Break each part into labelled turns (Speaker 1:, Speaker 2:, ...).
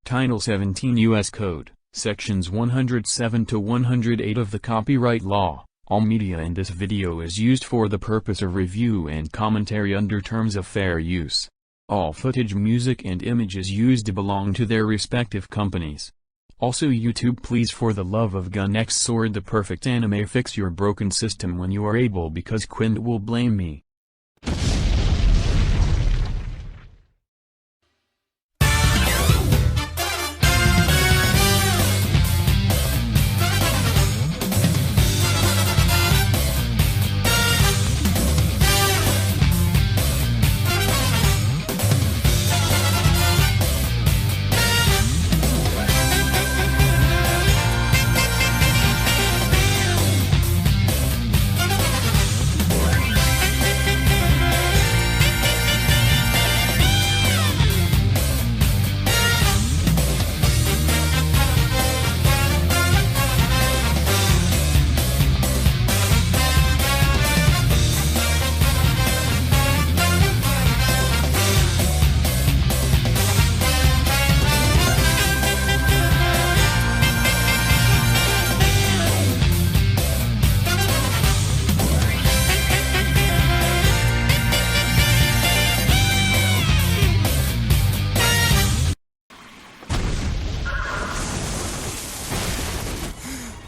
Speaker 1: Title 17 U.S. Code, Sections 107 to 108 of the Copyright Law. All media in this video is used for the purpose of review and commentary under terms of fair use. All footage, music and images used belong to their respective companies. Also YouTube, please, for the love of gun X Sword the perfect anime, fix your broken system when you are able, because Quint will blame me.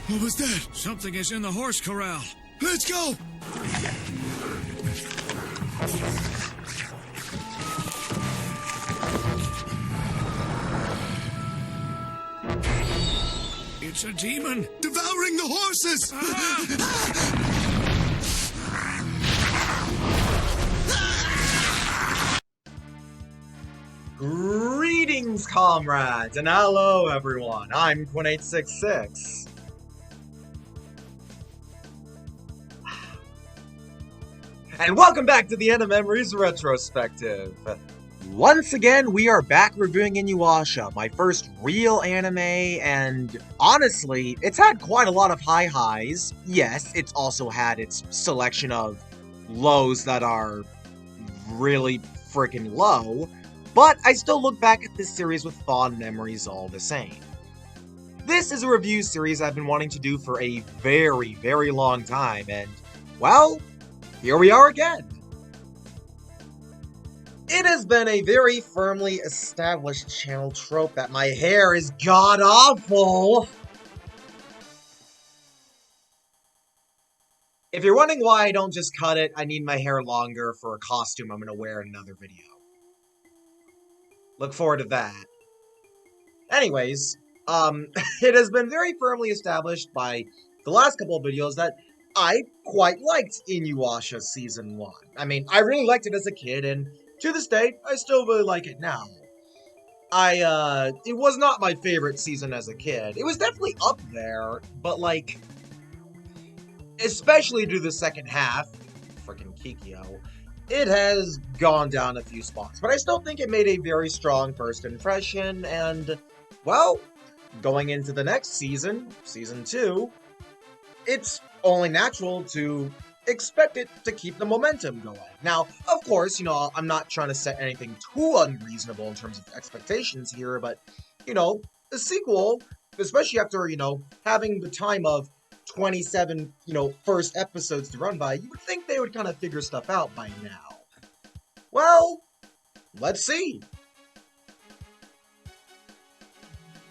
Speaker 2: What was that?
Speaker 3: Something is in the horse corral.
Speaker 2: Let's go!
Speaker 3: It's a demon.
Speaker 2: Devouring the horses!
Speaker 4: Greetings, comrades, and hello, everyone. I'm Quint866. And welcome back to the End of Memories Retrospective. Once again, we are back reviewing Inuyasha, my first real anime, and honestly, it's had quite a lot of high highs. Yes, it's also had its selection of lows that are really freaking low, but I still look back at this series with fond memories all the same. This is a review series I've been wanting to do for a very, very long time, and, well, here we are again. It has been a very firmly established channel trope that my hair is god-awful. If you're wondering why I don't just cut it, I need my hair longer for a costume I'm going to wear in another video. Look forward to that. Anyways, it has been very firmly established by the last couple of videos that I quite liked Inuyasha Season 1. I mean, I really liked it as a kid, and to this day, I still really like it now. It was not my favorite season as a kid. It was definitely up there, but like, especially due to the second half, frickin' Kikyo, it has gone down a few spots. But I still think it made a very strong first impression, and, well, going into the next season, Season 2, it's only natural to expect it to keep the momentum going. Now, of course, I'm not trying to set anything too unreasonable in terms of expectations here, but, the sequel, especially after, having the time of 27, first episodes to run by, you would think they would kind of figure stuff out by now. Well, let's see.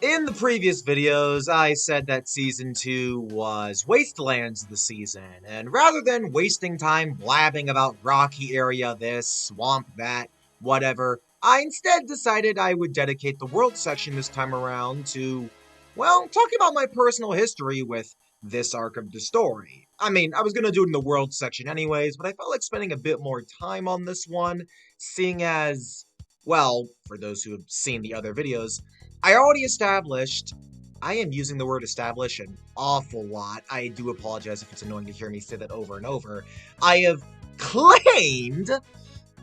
Speaker 4: In the previous videos, I said that Season 2 was Wastelands the season, and rather than wasting time blabbing about rocky area this, swamp that, whatever, I instead decided I would dedicate the world section this time around to, well, talking about my personal history with this arc of the story. I mean, I was gonna do it in the world section anyways, but I felt like spending a bit more time on this one, seeing as, well, for those who have seen the other videos, I already established, I am using the word establish an awful lot. I do apologize if it's annoying to hear me say that over and over. I have claimed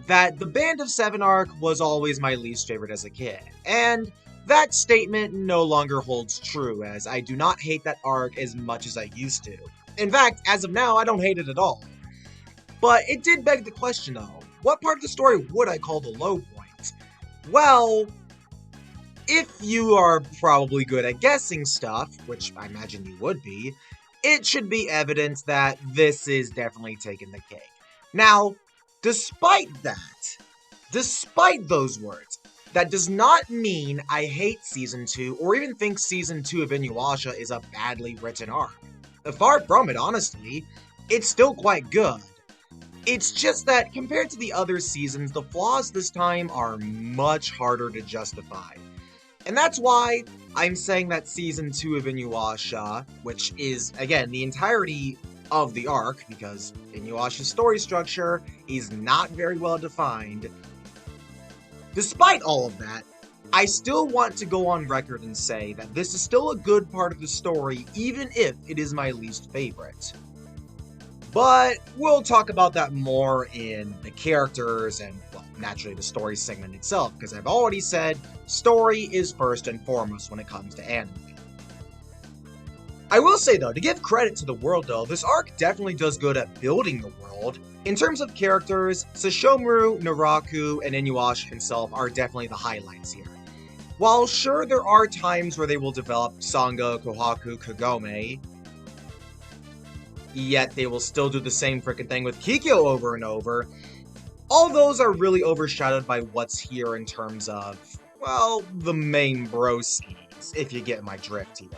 Speaker 4: that the Band of Seven arc was always my least favorite as a kid, and that statement no longer holds true, as I do not hate that arc as much as I used to. In fact, as of now, I don't hate it at all. But it did beg the question though, what part of the story would I call the low point? Well, if you are probably good at guessing stuff, which I imagine you would be, it should be evident that this is definitely taking the cake. Now, despite those words, that does not mean I hate Season 2 or even think Season 2 of Inuyasha is a badly written arc. Far from it, honestly. It's still quite good. It's just that compared to the other seasons, the flaws this time are much harder to justify. And that's why I'm saying that Season 2 of Inuyasha, which is, again, the entirety of the arc, because Inuyasha's story structure is not very well defined. Despite all of that, I still want to go on record and say that this is still a good part of the story, even if it is my least favorite. But we'll talk about that more in the characters and, well, naturally the story segment itself, because I've already said story is first and foremost when it comes to anime. I will say though, to give credit to the world though, this arc definitely does good at building the world. In terms of characters, Sesshomaru, Naraku, and Inuyasha himself are definitely the highlights here. While sure there are times where they will develop Sanga, Kohaku, Kagome, yet they will still do the same frickin' thing with Kikyo over and over, all those are really overshadowed by what's here in terms of, well, the main broskies, if you get my drift here.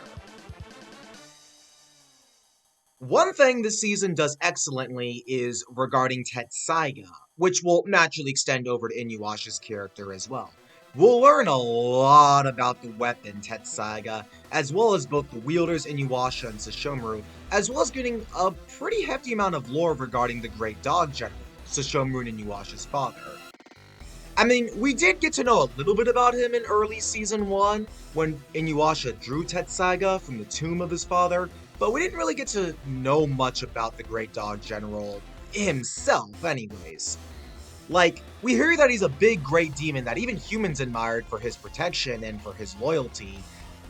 Speaker 4: One thing this season does excellently is regarding Tetsaiga, which will naturally extend over to Inuyasha's character as well. We'll learn a lot about the weapon Tetsaiga, as well as both the wielders Inuyasha and Sesshomaru, as well as getting a pretty hefty amount of lore regarding the Great Dog General, Sesshomaru and Inuyasha's father. I mean, we did get to know a little bit about him in early Season 1, when Inuyasha drew Tetsaiga from the tomb of his father, but we didn't really get to know much about the Great Dog General himself anyways. Like, we hear that he's a big great demon that even humans admired for his protection and for his loyalty,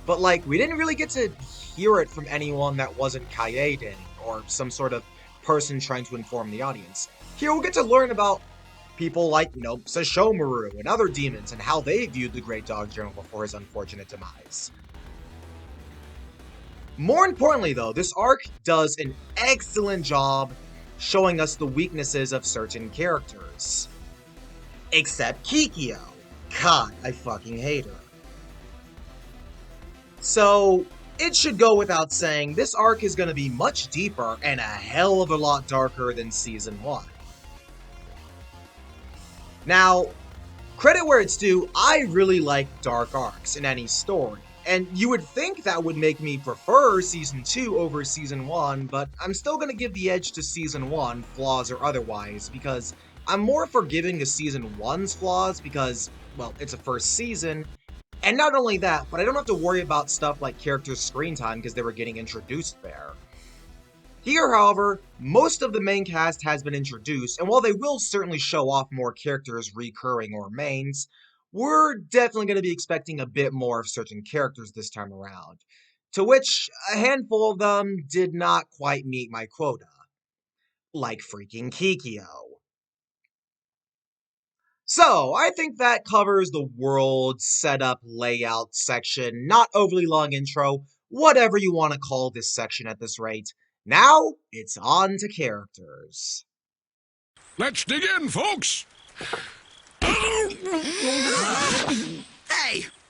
Speaker 4: but like, we didn't really get to hear it from anyone that wasn't Kaede, or some sort of person trying to inform the audience. Here we'll get to learn about people like, Sesshomaru and other demons and how they viewed the Great Dog General before his unfortunate demise. More importantly though, this arc does an excellent job showing us the weaknesses of certain characters. Except Kikyo. God, I fucking hate her. So, it should go without saying, this arc is going to be much deeper and a hell of a lot darker than Season 1. Now, credit where it's due, I really like dark arcs in any story. And you would think that would make me prefer Season 2 over Season 1, but I'm still going to give the edge to Season 1, flaws or otherwise, because I'm more forgiving of Season 1's flaws because, well, it's a first season. And not only that, but I don't have to worry about stuff like characters' screen time because they were getting introduced there. Here, however, most of the main cast has been introduced, and while they will certainly show off more characters recurring or mains, we're definitely going to be expecting a bit more of certain characters this time around, to which a handful of them did not quite meet my quota. Like freaking Kikyo. So, I think that covers the world, setup, layout section, not overly long intro, whatever you want to call this section at this rate. Now, it's on to characters.
Speaker 3: Let's dig in, folks!
Speaker 5: Hey,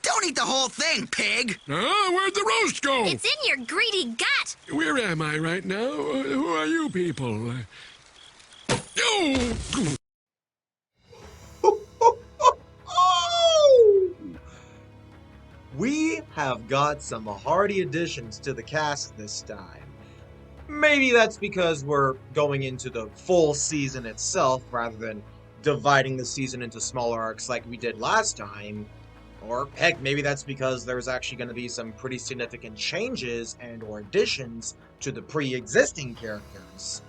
Speaker 5: don't eat the whole thing, pig!
Speaker 3: Where'd the roast go?
Speaker 6: It's in your greedy gut!
Speaker 3: Where am I right now? Who are you people? Oh!
Speaker 4: We have got some hearty additions to the cast this time. Maybe that's because we're going into the full season itself rather than dividing the season into smaller arcs like we did last time. Or heck, maybe that's because there's actually going to be some pretty significant changes and or additions to the pre-existing characters.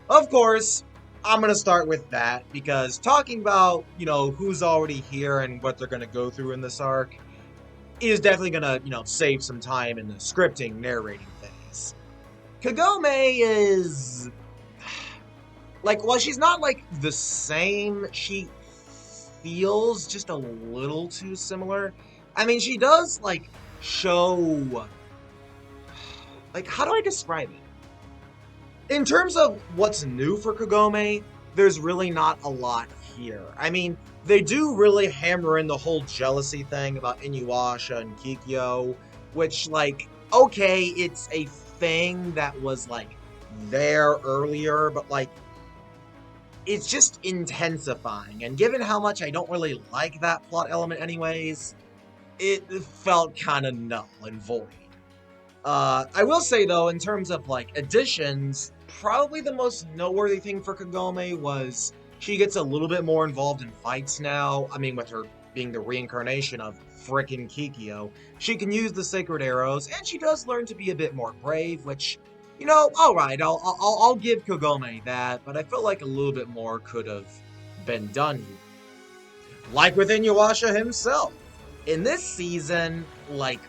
Speaker 4: Of course, I'm going to start with that because talking about, who's already here and what they're going to go through in this arc is definitely going to, save some time in the scripting, narrating phase. Kagome is... while she's not, the same, she feels just a little too similar. I mean, she does, like, show... Like, how do I describe it? In terms of what's new for Kagome, there's really not a lot here. I mean, they do really hammer in the whole jealousy thing about Inuyasha and Kikyo, which, like, okay, it's a thing that was, like, there earlier, but, like, it's just intensifying. And given how much I don't really like that plot element anyways, it felt kind of null and void. I will say though, in terms of like additions, probably the most noteworthy thing for Kagome was she gets a little bit more involved in fights now. I mean, with her being the reincarnation of frickin' Kikyo, she can use the sacred arrows, and she does learn to be a bit more brave, which, you know, alright, I'll give Kagome that, but I feel like a little bit more could have been done here. Like with Inuyasha himself. In this season, like,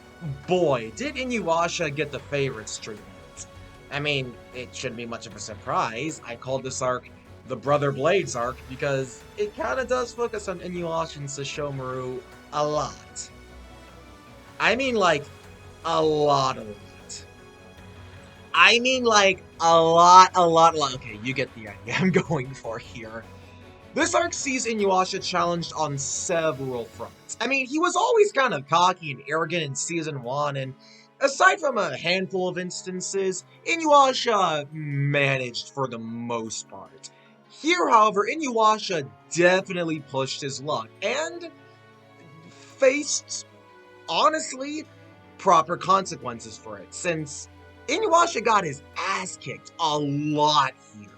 Speaker 4: boy, did Inuyasha get the favorites treatment. I mean, it shouldn't be much of a surprise. I called this arc the Brother Blades arc because it kind of does focus on Inuyasha and Sesshomaru a lot. I mean, like, a lot of it. I mean, like, a lot. Okay, you get the idea I'm going for here. This arc sees Inuyasha challenged on several fronts. I mean, he was always kind of cocky and arrogant in Season 1, and aside from a handful of instances, Inuyasha managed for the most part. Here, however, Inuyasha definitely pushed his luck, and faced, honestly, proper consequences for it, since Inuyasha got his ass kicked a lot here.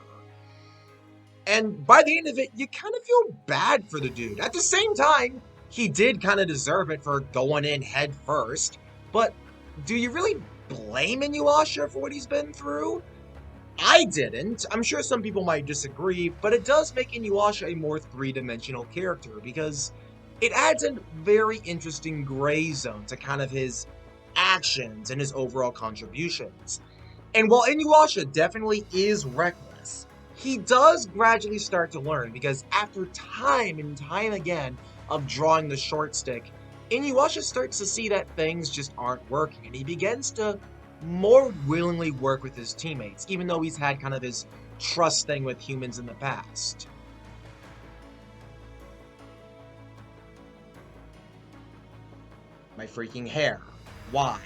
Speaker 4: And by the end of it, you kind of feel bad for the dude. At the same time, he did kind of deserve it for going in head first. But do you really blame Inuyasha for what he's been through? I didn't. I'm sure some people might disagree, but it does make Inuyasha a more three-dimensional character because it adds a very interesting gray zone to kind of his actions and his overall contributions. And while Inuyasha definitely is reckless, he does gradually start to learn because after time and time again of drawing the short stick, Inuyasha starts to see that things just aren't working, and he begins to more willingly work with his teammates, even though he's had kind of his trust thing with humans in the past. My freaking hair. Why?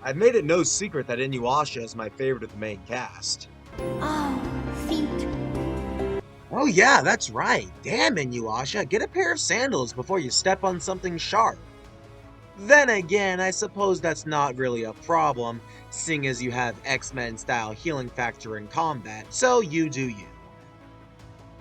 Speaker 4: I've made it no secret that Inuyasha is my favorite of the main cast.
Speaker 6: Oh, feet.
Speaker 4: Oh yeah, that's right. Damn, Inuyasha, get a pair of sandals before you step on something sharp. Then again, I suppose that's not really a problem, seeing as you have X-Men style healing factor in combat, so you do you.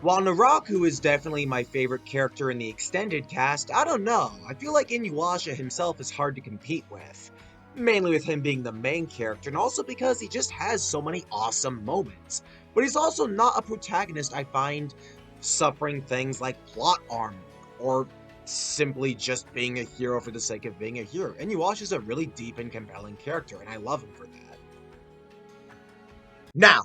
Speaker 4: While Naraku is definitely my favorite character in the extended cast, I don't know, I feel like Inuyasha himself is hard to compete with. Mainly with him being the main character, and also because he just has so many awesome moments. But he's also not a protagonist I find suffering things like plot armor, or simply just being a hero for the sake of being a hero. Inuyasha's a really deep and compelling character, and I love him for that. Now,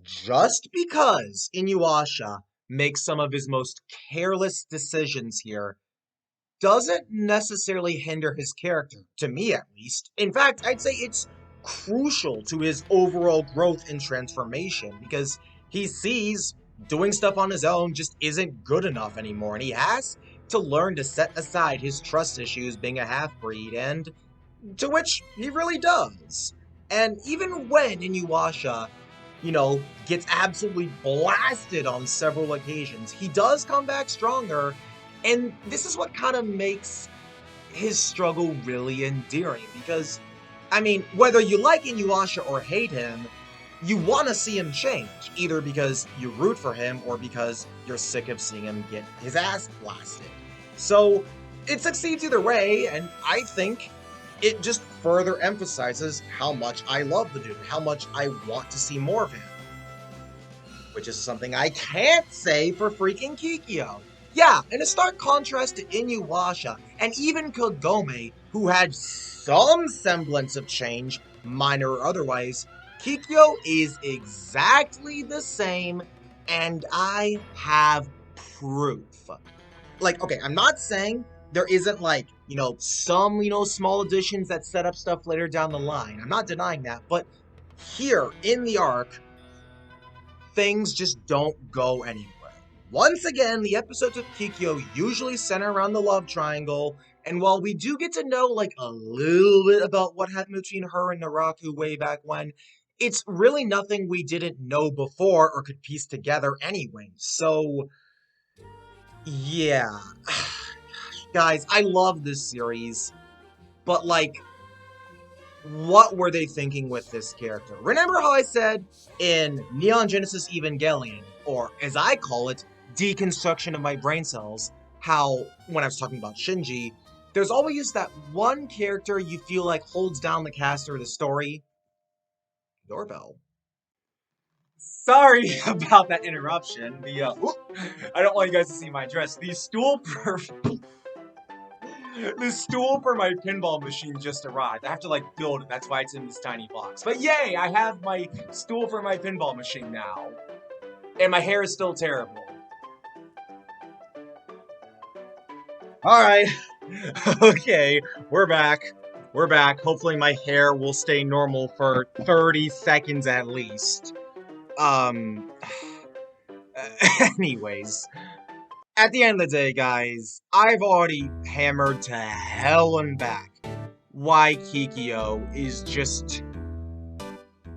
Speaker 4: just because Inuyasha makes some of his most careless decisions here doesn't necessarily hinder his character, to me at least. In fact, I'd say it's crucial to his overall growth and transformation because he sees doing stuff on his own just isn't good enough anymore, and he has to learn to set aside his trust issues being a half-breed, and to which he really does. And even when Inuyasha, you know, gets absolutely blasted on several occasions, he does come back stronger, and this is what kind of makes his struggle really endearing, because, I mean, whether you like Inuyasha or hate him, you want to see him change, either because you root for him or because you're sick of seeing him get his ass blasted. So, it succeeds either way, and I think it just further emphasizes how much I love the dude, how much I want to see more of him. Which is something I can't say for freaking Kikyo. Yeah, in a stark contrast to Inuyasha, and even Kagome, who had some semblance of change, minor or otherwise, Kikyo is exactly the same, and I have proof. Like, okay, I'm not saying there isn't like, some, small additions that set up stuff later down the line. I'm not denying that, but here in the arc, things just don't go anywhere. Once again, the episodes of Kikyo usually center around the love triangle, and while we do get to know, like, a little bit about what happened between her and Naraku way back when, it's really nothing we didn't know before or could piece together anyway. So, yeah. Guys, I love this series, but, like, what were they thinking with this character? Remember how I said in Neon Genesis Evangelion, or as I call it, deconstruction of my brain cells, how, when I was talking about Shinji, there's always that one character you feel like holds down the cast or the story? Doorbell. Sorry about that interruption. I don't want you guys to see my dress. The stool for my pinball machine just arrived. I have to, like, build it. That's why it's in this tiny box. But yay, I have my stool for my pinball machine now. And my hair is still terrible. Alright. Okay, we're back. We're back. Hopefully my hair will stay normal for 30 seconds at least. Anyways. At the end of the day, guys, I've already hammered to hell and back why Kikyo is just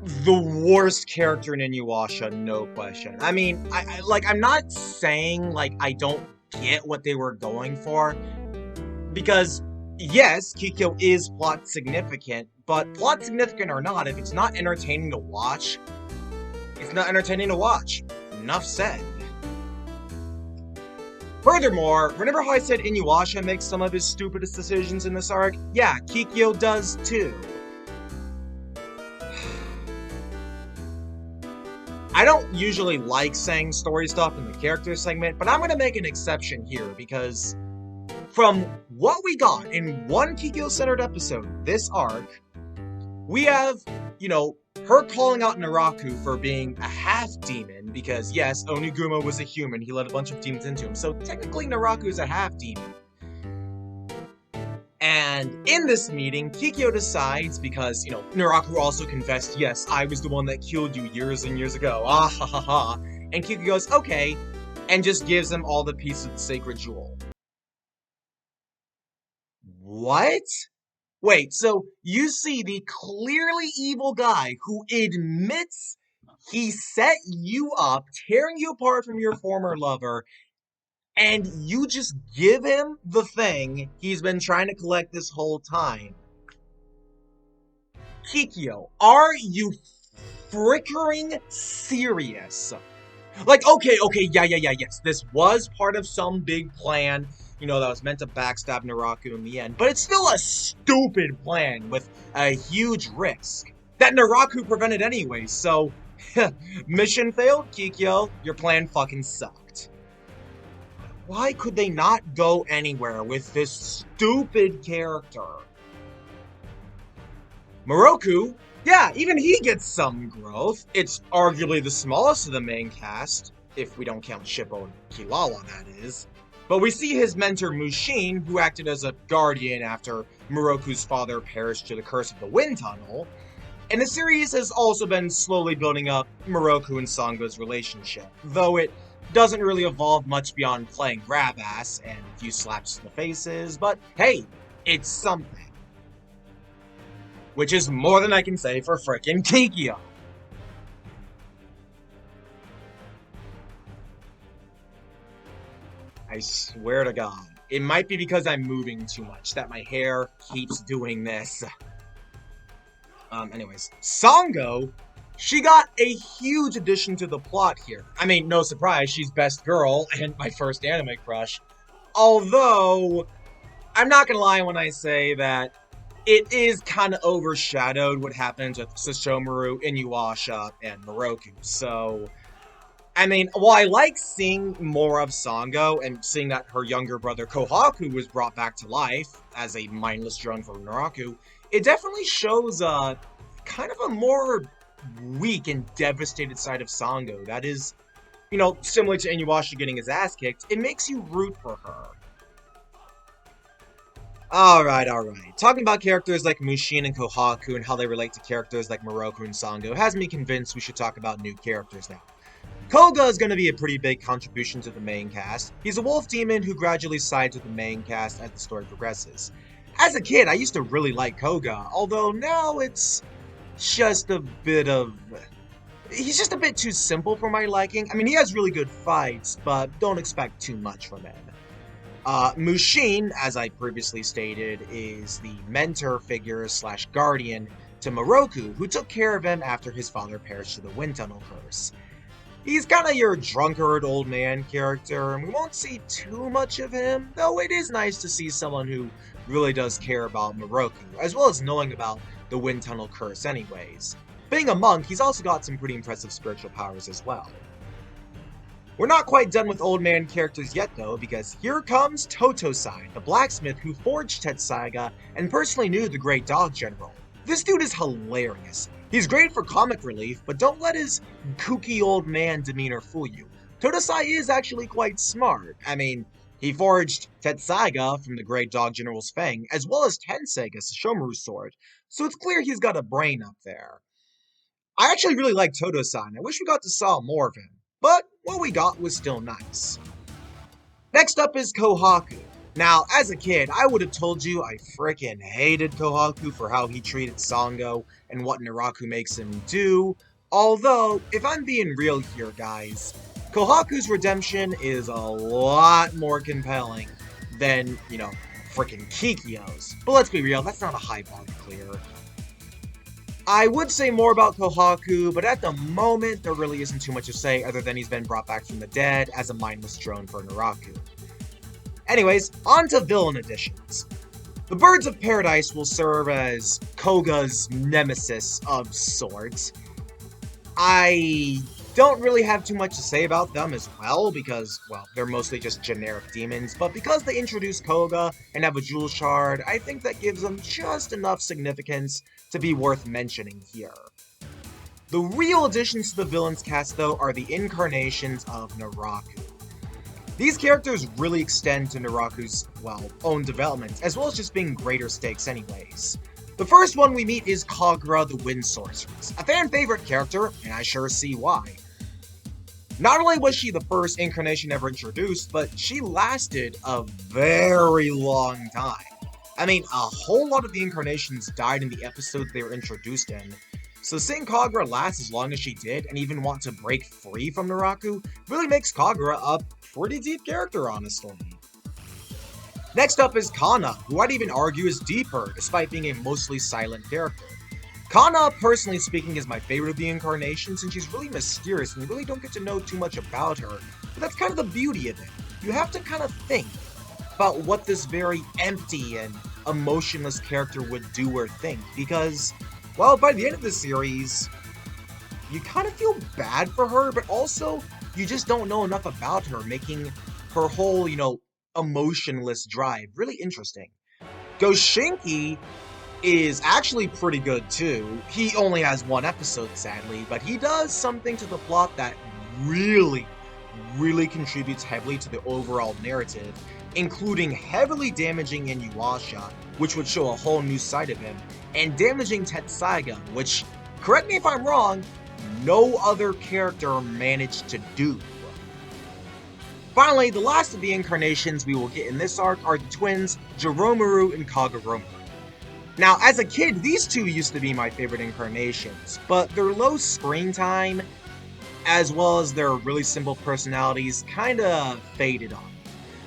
Speaker 4: the worst character in Inuyasha, no question. I mean, I'm not saying, like, I don't get what they were going for, because, yes, Kikyo is plot significant, but plot significant or not, if it's not entertaining to watch, it's not entertaining to watch. Enough said. Furthermore, remember how I said Inuyasha makes some of his stupidest decisions in this arc? Yeah, Kikyo does too. I don't usually like saying story stuff in the character segment, but I'm gonna make an exception here because from what we got in one Kikyo-centered episode, this arc, we have, her calling out Naraku for being a half-demon, because yes, Oniguma was a human, he let a bunch of demons into him, so technically Naraku's a half-demon. And in this meeting, Kikyo decides, because, Naraku also confessed, yes, I was the one that killed you years and years ago, ah ha ha ha, and Kikyo goes, okay, and just gives him all the pieces of the sacred jewel. What? Wait, so you see the clearly evil guy who admits he set you up, tearing you apart from your former lover, and you just give him the thing he's been trying to collect this whole time. Kikyo, are you frickering serious? Like, okay, yeah, yes, this was part of some big plan, that was meant to backstab Naraku in the end, but it's still a stupid plan with a huge risk that Naraku prevented anyway, so, mission failed, Kikyo, your plan fucking sucked. Why could they not go anywhere with this stupid character? Moroku, yeah, even he gets some growth. It's arguably the smallest of the main cast, if we don't count Shippo and Kilawa, that is. But we see his mentor Mushin, who acted as a guardian after Moroku's father perished to the curse of the wind tunnel. And the series has also been slowly building up Moroku and Sango's relationship, though it doesn't really evolve much beyond playing grab-ass and a few slaps to the faces, but hey, it's something. Which is more than I can say for frickin' Kikyo. I swear to God. It might be because I'm moving too much that my hair keeps doing this. Anyways. Sango, she got a huge addition to the plot here. I mean, no surprise, she's best girl and my first anime crush. Although, I'm not gonna lie when I say that it is kind of overshadowed what happens with Sesshomaru, Inuyasha, and Moroku. So, I mean, while I like seeing more of Sango and seeing that her younger brother Kohaku was brought back to life as a mindless drone for Naraku, it definitely shows kind of a more weak and devastated side of Sango. That is, similar to Inuyasha getting his ass kicked, it makes you root for her. Alright. Talking about characters like Mushin and Kohaku and how they relate to characters like Moroku and Sango has me convinced we should talk about new characters now. Koga is going to be a pretty big contribution to the main cast. He's a wolf demon who gradually sides with the main cast as the story progresses. As a kid, I used to really like Koga, although now it's just a bit of... He's just a bit too simple for my liking. I mean, he has really good fights, but don't expect too much from him. Mushin, as I previously stated, is the mentor figure slash guardian to Moroku, who took care of him after his father perished to the wind tunnel curse. He's kinda your drunkard old man character, and we won't see too much of him, though it is nice to see someone who really does care about Moroku, as well as knowing about the wind tunnel curse anyways. Being a monk, he's also got some pretty impressive spiritual powers as well. We're not quite done with old man characters yet though, because here comes Totosai, the blacksmith who forged Tetsaiga and personally knew the Great Dog General. This dude is hilarious. He's great for comic relief, but don't let his kooky old man demeanor fool you. Totosai is actually quite smart. I mean, he forged Tetsaiga from the Great Dog General's fang, as well as Tenseiga's Shomaru's sword, so it's clear he's got a brain up there. I actually really like Totosai, and I wish we got to saw more of him, but what we got was still nice. Next up is Kohaku. Now, as a kid, I would have told you I frickin' hated Kohaku for how he treated Sango and what Naraku makes him do, although, if I'm being real here, guys, Kohaku's redemption is a lot more compelling than, frickin' Kikyo's. But let's be real, that's not a high bar to clear. I would say more about Kohaku, but at the moment, there really isn't too much to say other than he's been brought back from the dead as a mindless drone for Naraku. Anyways, on to villain additions. The Birds of Paradise will serve as Koga's nemesis of sorts. I don't really have too much to say about them as well, because, well, they're mostly just generic demons, but because they introduce Koga and have a jewel shard, I think that gives them just enough significance to be worth mentioning here. The real additions to the villains cast, though, are the incarnations of Naraku. These characters really extend to Naraku's, own development, as well as just being greater stakes anyways. The first one we meet is Kagura the Wind Sorceress, a fan favorite character, and I sure see why. Not only was she the first incarnation ever introduced, but she lasted a very long time. I mean, a whole lot of the incarnations died in the episodes they were introduced in, so seeing Kagura last as long as she did, and even want to break free from Naraku, really makes Kagura a pretty deep character, honestly. Next up is Kana, who I'd even argue is deeper, despite being a mostly silent character. Kana, personally speaking, is my favorite of the incarnations, and she's really mysterious, and you really don't get to know too much about her, but that's kind of the beauty of it. You have to kind of think about what this very empty and emotionless character would do or think, because, by the end of the series, you kind of feel bad for her, but also, you just don't know enough about her, making her whole, emotionless drive really interesting. Goshinki is actually pretty good too. He only has one episode, sadly, but he does something to the plot that really contributes heavily to the overall narrative, including heavily damaging Inuyasha, which would show a whole new side of him, and damaging Tetsaiga, which, correct me if I'm wrong, no other character managed to do. Finally, the last of the incarnations we will get in this arc are the twins, Joromaru and Kaguruma. Now, as a kid, these two used to be my favorite incarnations, but their low screen time, as well as their really simple personalities, kinda faded on me.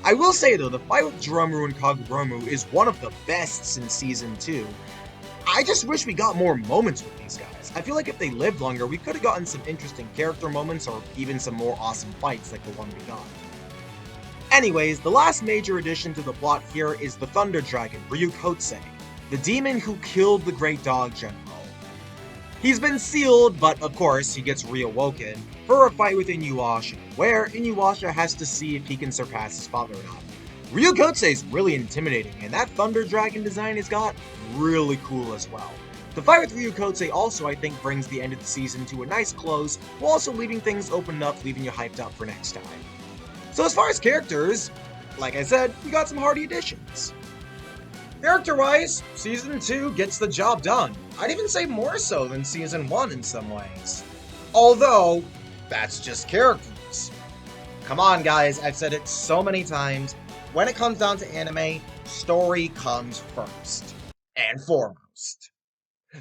Speaker 4: I will say though, the fight with Joromaru and Kaguruma is one of the best in Season 2. I just wish we got more moments with these guys. I feel like if they lived longer, we could have gotten some interesting character moments or even some more awesome fights like the one we got. Anyways, the last major addition to the plot here is the Thunder Dragon, Ryukotse, the demon who killed the Great Dog General. He's been sealed, but of course he gets reawoken for a fight with Inuyasha, where Inuyasha has to see if he can surpass his father or not. Ryukotse is really intimidating, and that Thunder Dragon design he's got, really cool as well. The fight with Ryukotse also, I think, brings the end of the season to a nice close, while also leaving things open up, leaving you hyped up for next time. So as far as characters, like I said, we got some hearty additions. Character-wise, Season 2 gets the job done. I'd even say more so than Season 1 in some ways. Although, that's just characters. Come on guys, I've said it so many times, when it comes down to anime, story comes first. And foremost.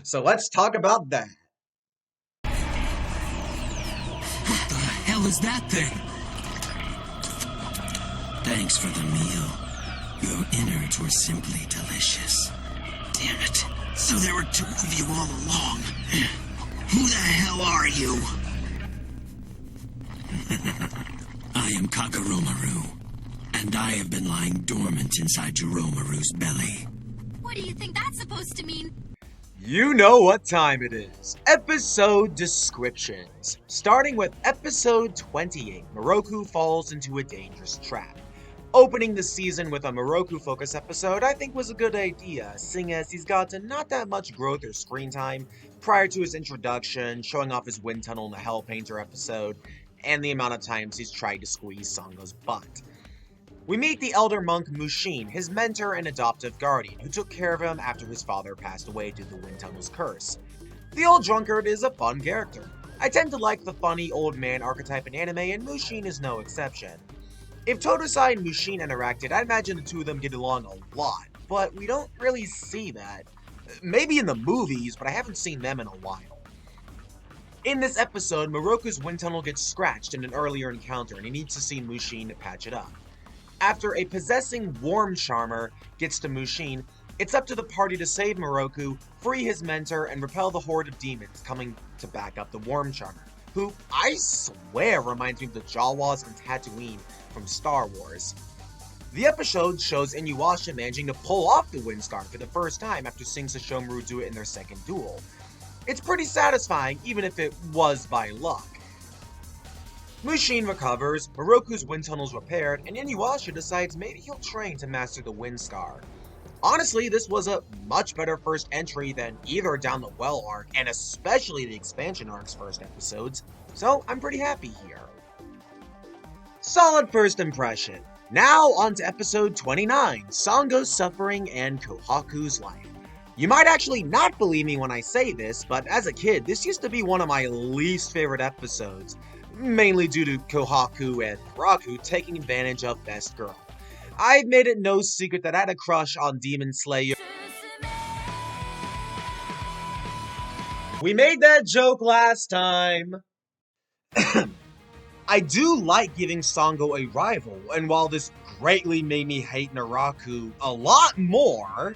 Speaker 4: So let's talk about that.
Speaker 2: What the hell is that thing? Thanks for the meal. Your innards were simply delicious. Damn it. So there were two of you all along. Who the hell are you? I am Kakaromaru, and I have been lying dormant inside Joromaru's belly.
Speaker 6: What do you think that's supposed to mean?
Speaker 4: You know what time it is. Episode descriptions. Starting with episode 28, Moroku falls into a dangerous trap. Opening the season with a Moroku-focused episode I think was a good idea, seeing as he's gotten not that much growth or screen time prior to his introduction, showing off his wind tunnel in the Hell Painter episode, and the amount of times he's tried to squeeze Sango's butt. We meet the elder monk Mushin, his mentor and adoptive guardian, who took care of him after his father passed away due to the wind tunnel's curse. The old drunkard is a fun character. I tend to like the funny old man archetype in anime, and Mushin is no exception. If Totosai and Mushin interacted, I'd imagine the two of them get along a lot, but we don't really see that. Maybe in the movies, but I haven't seen them in a while. In this episode, Moroku's wind tunnel gets scratched in an earlier encounter, and he needs to see Mushin patch it up. After a possessing Worm Charmer gets to Mushin, it's up to the party to save Moroku, free his mentor, and repel the horde of demons coming to back up the Worm Charmer, who I swear reminds me of the Jawas on Tatooine from Star Wars. The episode shows Inuyasha managing to pull off the Wind Star for the first time after seeing Sesshomaru do it in their second duel. It's pretty satisfying, even if it was by luck. Mushin recovers, Moroku's wind tunnel's repaired, and Inuyasha decides maybe he'll train to master the Wind Scar. Honestly, this was a much better first entry than either Down the Well arc, and especially the expansion arc's first episodes, so I'm pretty happy here. Solid first impression. Now on to episode 29, Sango's Suffering and Kohaku's Life. You might actually not believe me when I say this, but as a kid, this used to be one of my least favorite episodes, mainly due to Kohaku and Raku taking advantage of Best Girl. I've made it no secret that I had a crush on Demon Slayer. We made that joke last time. I do like giving Sango a rival, and while this greatly made me hate Naraku a lot more,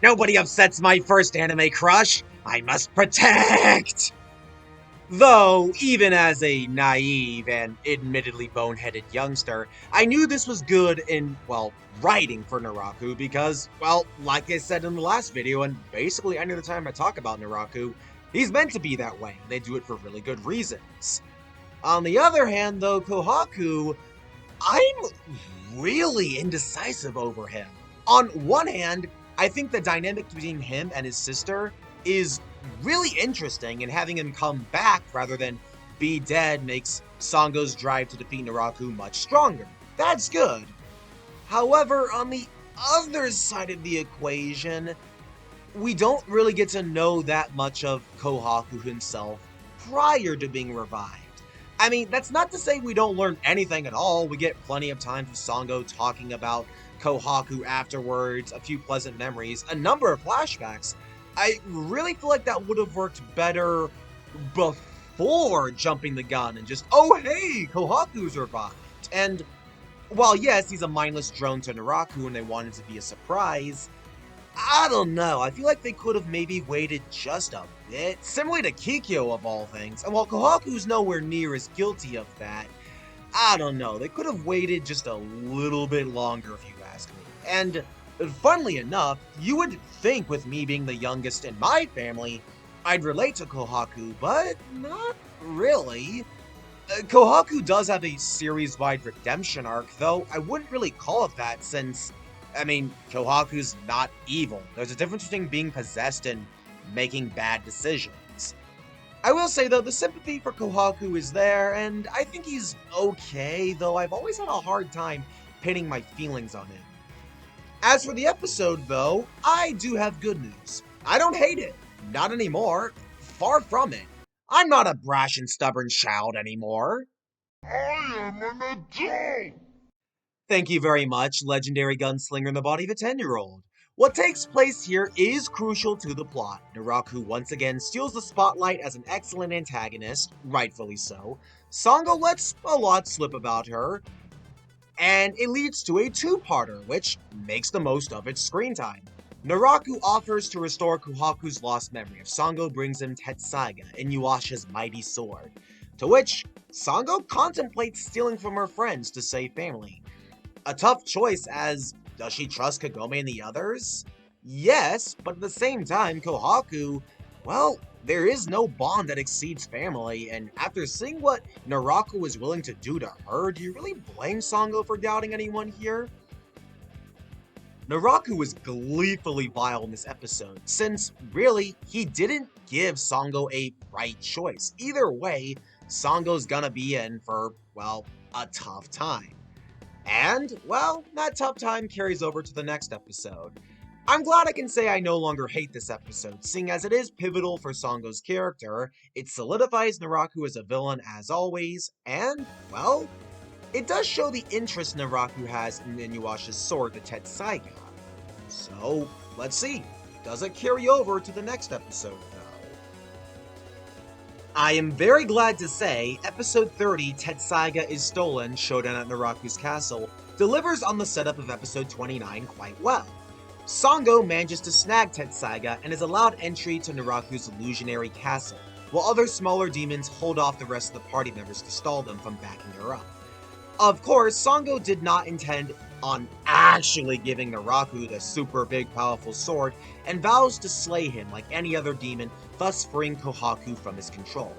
Speaker 4: nobody upsets my first anime crush. I must protect! Though, even as a naive and admittedly boneheaded youngster, I knew this was good in, well, writing for Naraku because, well, like I said in the last video, and basically any other time I talk about Naraku, he's meant to be that way, and they do it for really good reasons. On the other hand, though, Kohaku, I'm really indecisive over him. On one hand, I think the dynamic between him and his sister is really interesting, and having him come back rather than be dead makes Sango's drive to defeat Naraku much stronger. That's good. However, on the other side of the equation, we don't really get to know that much of Kohaku himself prior to being revived. I mean, that's not to say we don't learn anything at all. We get plenty of time for Sango talking about Kohaku afterwards, a few pleasant memories, a number of flashbacks. I really feel like that would have worked better before jumping the gun and just, oh hey, Kohaku's revived. And while yes, he's a mindless drone to Naraku and they wanted to be a surprise, I don't know, I feel like they could have maybe waited just a bit, similar to Kikyo of all things, and while Kohaku's nowhere near as guilty of that, I don't know, they could have waited just a little bit longer if you ask me. And funnily enough, you would think with me being the youngest in my family, I'd relate to Kohaku, but not really. Kohaku does have a series-wide redemption arc, though I wouldn't really call it that since, I mean, Kohaku's not evil. There's a difference between being possessed and making bad decisions. I will say though, the sympathy for Kohaku is there, and I think he's okay, though I've always had a hard time pinning my feelings on him. As for the episode, though, I do have good news. I don't hate it. Not anymore. Far from it. I'm not a brash and stubborn child anymore.
Speaker 3: I am an adult!
Speaker 4: Thank you very much, legendary gunslinger in the body of a 10-year-old. What takes place here is crucial to the plot. Naraku once again steals the spotlight as an excellent antagonist, rightfully so. Sango lets a lot slip about her, and it leads to a two-parter, which makes the most of its screen time. Naraku offers to restore Kohaku's lost memory if Sango brings him Tetsaiga, Inuyasha's mighty sword, to which Sango contemplates stealing from her friends to save family. A tough choice, as does she trust Kagome and the others? Yes, but at the same time, Kohaku, well, there is no bond that exceeds family, and after seeing what Naraku is willing to do to her, do you really blame Sango for doubting anyone here? Naraku was gleefully vile in this episode, since, really, he didn't give Sango a right choice. Either way, Sango's gonna be in for, well, a tough time. And, well, that tough time carries over to the next episode. I'm glad I can say I no longer hate this episode, seeing as it is pivotal for Sango's character, it solidifies Naraku as a villain as always, and, well, it does show the interest Naraku has in Inuyasha's sword, the Tetsaiga. So, let's see, does it carry over to the next episode, though? I am very glad to say, episode 30, Tetsaiga is Stolen, Showdown at Naraku's Castle, delivers on the setup of episode 29 quite well. Sango manages to snag Tetsaiga and is allowed entry to Naraku's illusionary castle, while other smaller demons hold off the rest of the party members to stall them from backing her up. Of course, Sango did not intend on actually giving Naraku the super big powerful sword, and vows to slay him like any other demon, thus freeing Kohaku from his control.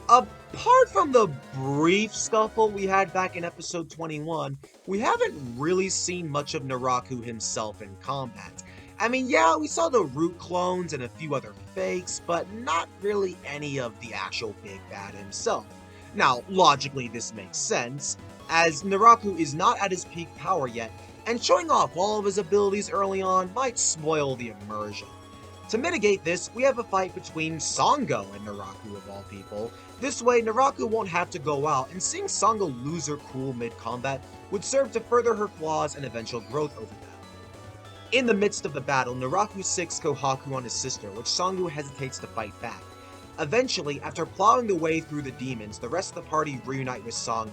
Speaker 4: Apart from the brief scuffle we had back in episode 21, we haven't really seen much of Naraku himself in combat. I mean, yeah, we saw the Root clones and a few other fakes, but not really any of the actual big bad himself. Now, logically this makes sense, as Naraku is not at his peak power yet, and showing off all of his abilities early on might spoil the immersion. To mitigate this, we have a fight between Sango and Naraku of all people. This way, Naraku won't have to go out, and seeing Sango lose her cool mid-combat would serve to further her flaws and eventual growth over them. In the midst of the battle, Naraku sicks Kohaku on his sister, which Sango hesitates to fight back. Eventually, after plowing the way through the demons, the rest of the party reunite with Sango.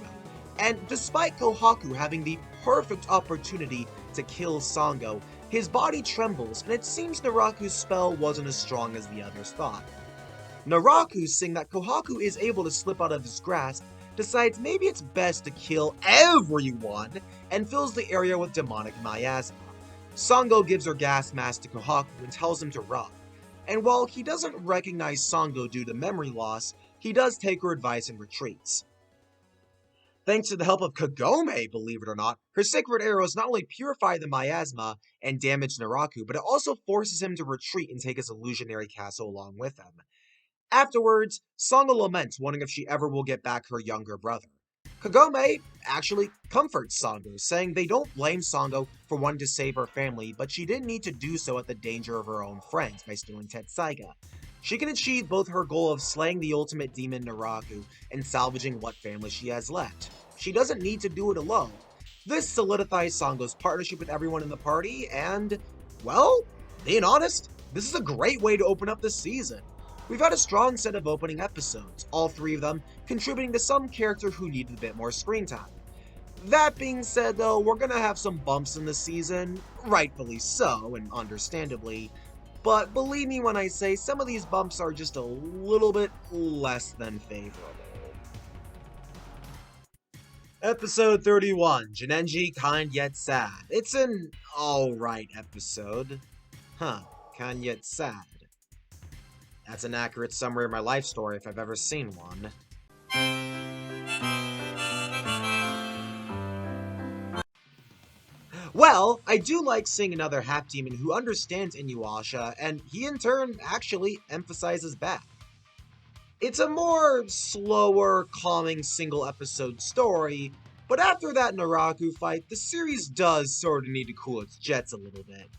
Speaker 4: And despite Kohaku having the perfect opportunity to kill Sango, his body trembles, and it seems Naraku's spell wasn't as strong as the others thought. Naraku, seeing that Kohaku is able to slip out of his grasp, decides maybe it's best to kill everyone, and fills the area with demonic miasma. Sango gives her gas mask to Kohaku and tells him to run. And while he doesn't recognize Sango due to memory loss, he does take her advice and retreats. Thanks to the help of Kagome, believe it or not, her sacred arrows not only purify the miasma and damage Naraku, but it also forces him to retreat and take his illusionary castle along with him. Afterwards, Sango laments, wondering if she ever will get back her younger brother. Kagome actually comforts Sango, saying they don't blame Sango for wanting to save her family, but she didn't need to do so at the danger of her own friends by stealing Tetsaiga. She can achieve both her goal of slaying the ultimate demon Naraku and salvaging what family she has left. She doesn't need to do it alone. This solidifies Sango's partnership with everyone in the party, and, well, being honest, this is a great way to open up the season. We've had a strong set of opening episodes, all three of them contributing to some character who needed a bit more screen time. That being said though, we're gonna have some bumps in the season, rightfully so and understandably, but believe me when I say some of these bumps are just a little bit less than favorable. Episode 31, Jinenji Kind Yet Sad. It's an alright episode. Kind yet sad. That's an accurate summary of my life story if I've ever seen one. Well, I do like seeing another half-demon who understands Inuyasha, and he in turn actually emphasizes back. It's a more slower, calming single-episode story, but But after that Naraku fight, the series does sort of need to cool its jets a little bit.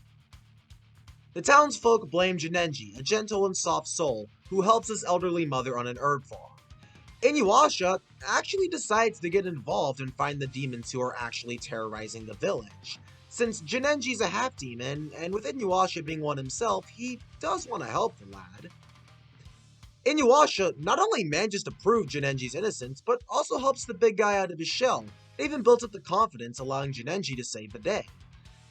Speaker 4: The townsfolk blame Jinenji, a gentle and soft soul, who helps his elderly mother on an herb farm. Inuyasha actually decides to get involved and find the demons who are actually terrorizing the village. Since Jinenji's a half-demon, and with Inuyasha being one himself, he does want to help the lad. Inuyasha not only manages to prove Jinenji's innocence, but also helps the big guy out of his shell. It even builds up the confidence, allowing Jinenji to save the day.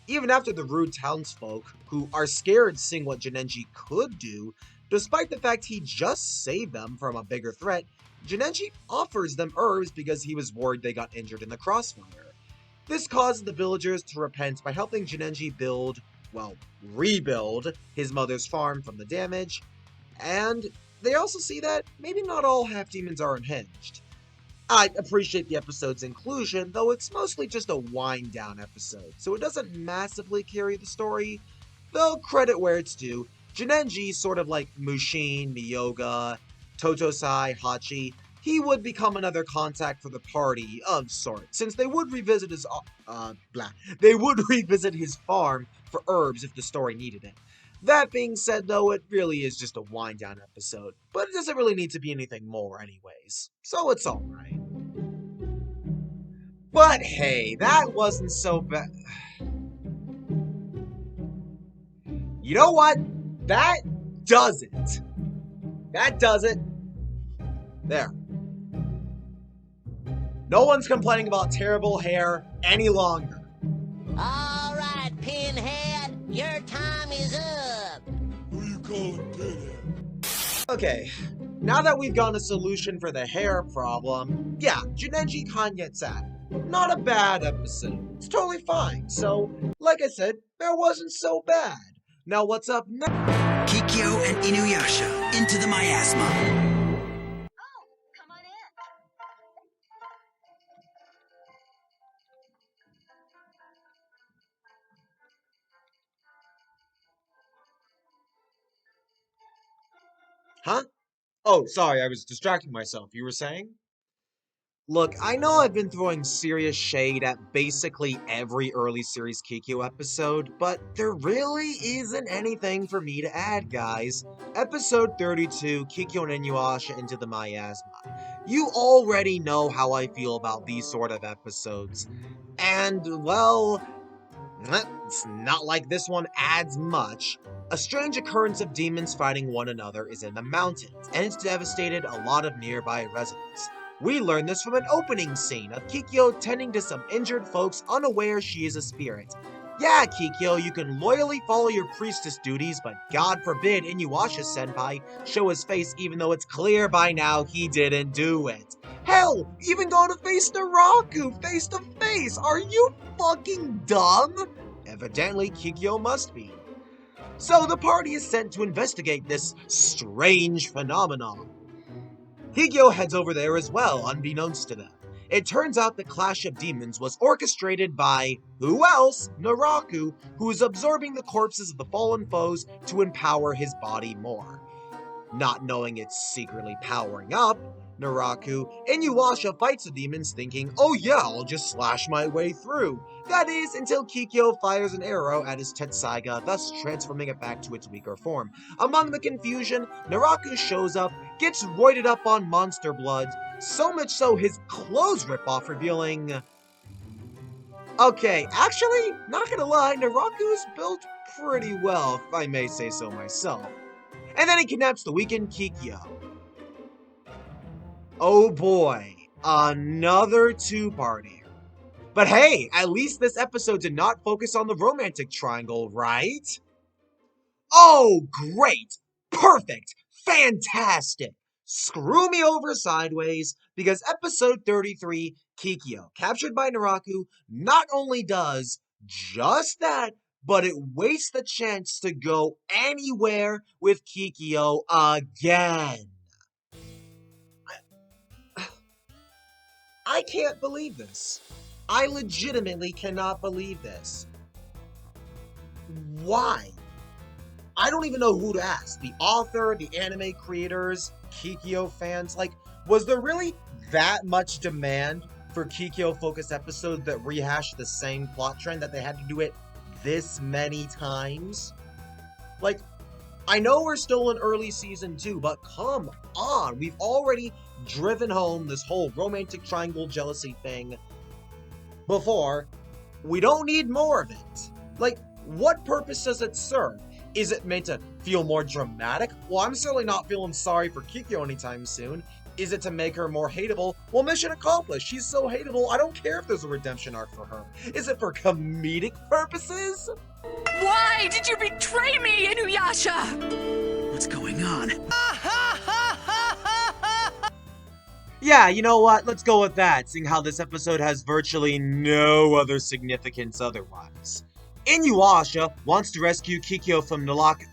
Speaker 4: Even after the rude townsfolk, who are scared seeing what Jinenji could do, despite the fact he just saved them from a bigger threat, Jinenji offers them herbs because he was worried they got injured in the crossfire. This causes the villagers to repent by helping Jinenji rebuild his mother's farm from the damage, and they also see that maybe not all half-demons are unhinged. I appreciate the episode's inclusion, though it's mostly just a wind-down episode, so it doesn't massively carry the story, though credit where it's due. Jinenji, sort of like Mushin, Miyoga, Totosai, Hachi, he would become another contact for the party of sorts, since they would revisit his farm for herbs if the story needed it. That being said, though, it really is just a wind-down episode, but it doesn't really need to be anything more anyways, so it's alright. But hey, that wasn't so bad. You know what? That does it. That does it. There. No one's complaining about terrible hair any longer.
Speaker 7: All right, Pinhead, your time is up.
Speaker 3: Who you calling Pinhead?
Speaker 4: Okay, now that we've gotten a solution for the hair problem, yeah, Jinenji Kanyetsan. Not a bad episode. It's totally fine. So, like I said, that wasn't so bad. Now what's up next?
Speaker 2: Kikyo and Inuyasha into the miasma.
Speaker 6: Oh, come on in.
Speaker 4: Huh? Oh, sorry, I was distracting myself. You were saying? Look, I know I've been throwing serious shade at basically every early series Kikyo episode, but there really isn't anything for me to add, guys. Episode 32, Kikyo and Inuyasha into the miasma. You already know how I feel about these sort of episodes. And, well, it's not like this one adds much. A strange occurrence of demons fighting one another is in the mountains, and it's devastated a lot of nearby residents. We learn this from an opening scene of Kikyo tending to some injured folks unaware she is a spirit. Yeah, Kikyo, you can loyally follow your priestess duties, but God forbid Inuyasha-senpai show his face even though it's clear by now he didn't do it. Hell, even go to face Naraku face to face! Are you fucking dumb? Evidently, Kikyo must be. So the party is sent to investigate this strange phenomenon. Kikyo heads over there as well, unbeknownst to them. It turns out the clash of demons was orchestrated by, who else? Naraku, who is absorbing the corpses of the fallen foes to empower his body more. Not knowing it's secretly powering up Naraku, Inuyasha fights the demons thinking, oh yeah, I'll just slash my way through. That is, until Kikyo fires an arrow at his Tetsaiga, thus transforming it back to its weaker form. Among the confusion, Naraku shows up, gets roided up on monster blood, so much so his clothes rip off, revealing... Okay, actually, not gonna lie, Naraku is built pretty well, if I may say so myself. And then he kidnaps the weakened Kikyo. Oh boy, another two-parter. But hey, at least this episode did not focus on the romantic triangle, right? Oh, great! Perfect! Fantastic! Screw me over sideways, because episode 33, Kikyo, captured by Naraku, not only does just that, but it wastes the chance to go anywhere with Kikyo again. I can't believe this. I legitimately cannot believe this. Why? I don't even know who to ask. The author, the anime creators, Kikyo fans. Like, was there really that much demand for Kikyo-focused episodes that rehash the same plot trend that they had to do it this many times. Like, I know we're still in early season 2, but come on, we've already driven home this whole romantic triangle jealousy thing before. We don't need more of it. Like, what purpose does it serve? Is it meant to feel more dramatic? Well, I'm certainly not feeling sorry for Kikyo anytime soon. Is it to make her more hateable? Well, mission accomplished. She's so hateable, I don't care if there's a redemption arc for her. Is it for comedic purposes?
Speaker 8: Why did you betray me, Inuyasha?
Speaker 5: What's going on?
Speaker 4: Yeah, you know what? Let's go with that, seeing how this episode has virtually no other significance otherwise. Inuyasha wants to rescue Kikyo from Naraku.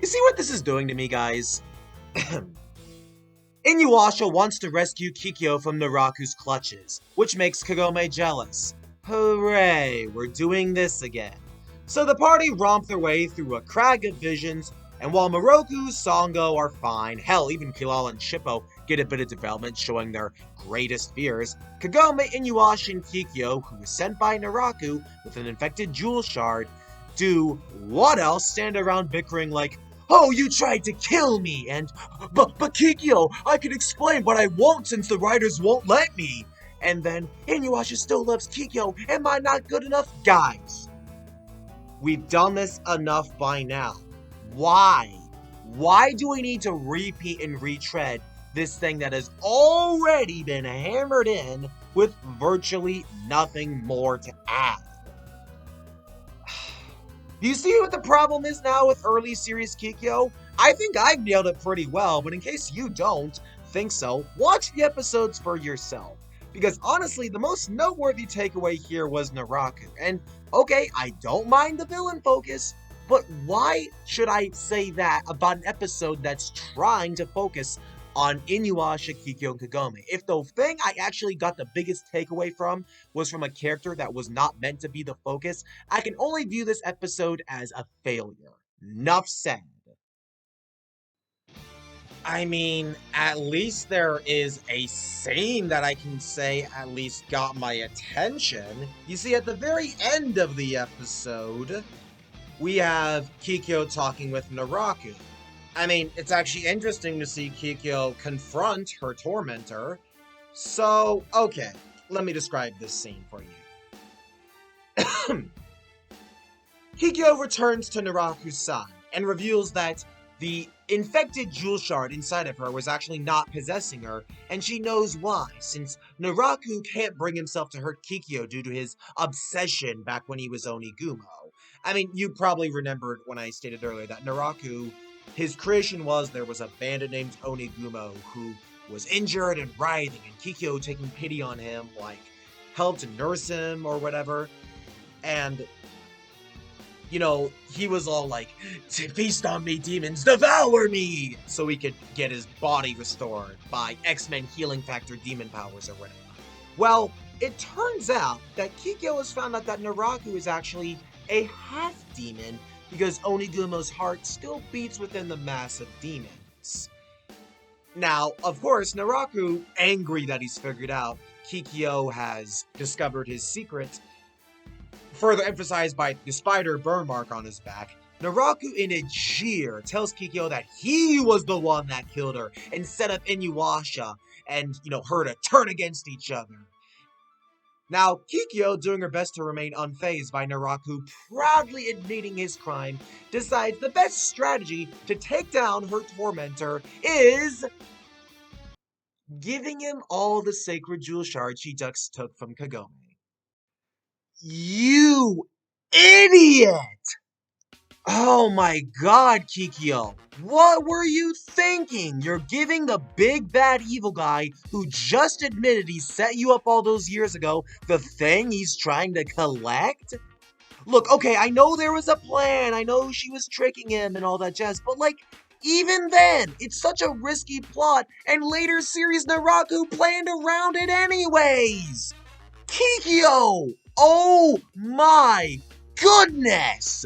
Speaker 4: You see what this is doing to me, guys? Inuyasha wants to rescue Kikyo from Naraku's clutches, which makes Kagome jealous. Hooray, we're doing this again. So the party romp their way through a crag of visions, and while Moroku, Sango are fine, hell, even Kilala and Shippo get a bit of development showing their greatest fears, Kagome, Inuyasha, and Kikyo, who was sent by Naraku with an infected jewel shard, do what else? Stand around bickering like, "Oh, you tried to kill me," and, but Kikyo, I can explain, but I won't since the writers won't let me. And then, Inuyasha still loves Kikyo, am I not good enough? Guys, we've done this enough by now. Why? Why do we need to repeat and retread this thing that has already been hammered in with virtually nothing more to add? Do you see what the problem is now with early series Kikyo? I think I've nailed it pretty well, but in case you don't think so, watch the episodes for yourself. Because honestly, the most noteworthy takeaway here was Naraku. And okay, I don't mind the villain focus, but why should I say that about an episode that's trying to focus on Inuyasha, Kikyo, and Kagome? If the thing I actually got the biggest takeaway from was from a character that was not meant to be the focus, I can only view this episode as a failure. Nuff said. I mean, at least there is a scene that I can say at least got my attention. You see, at the very end of the episode, we have Kikyo talking with Naraku. I mean, it's actually interesting to see Kikyo confront her tormentor. So, okay, let me describe this scene for you. Kikyo returns to Naraku's side and reveals that the infected jewel shard inside of her was actually not possessing her, and she knows why, since Naraku can't bring himself to hurt Kikyo due to his obsession back when he was Onigumo. I mean, you probably remembered when I stated earlier that Naraku, his creation was there was a bandit named Onigumo who was injured and writhing, and Kikyo, taking pity on him, like, helped nurse him or whatever, and you know, he was all like, "Feast on me, demons, devour me!" So he could get his body restored by X-Men healing factor demon powers or whatever. Well, it turns out that Kikyo has found out that Naraku is actually a half-demon because Onigumo's heart still beats within the mass of demons. Now, of course, Naraku, angry that he's figured out Kikyo has discovered his secret, further emphasized by the spider burn mark on his back, Naraku in a jeer tells Kikyo that he was the one that killed her instead of Inuyasha and, her to turn against each other. Now, Kikyo, doing her best to remain unfazed by Naraku proudly admitting his crime, decides the best strategy to take down her tormentor is giving him all the sacred jewel shards she just took from Kagome. You idiot! Oh my god, Kikyo. What were you thinking? You're giving the big bad evil guy who just admitted he set you up all those years ago the thing he's trying to collect? Look, okay, I know there was a plan. I know she was tricking him and all that jazz, but even then, it's such a risky plot, and later series Naraku planned around it anyways! Kikyo! Oh my goodness!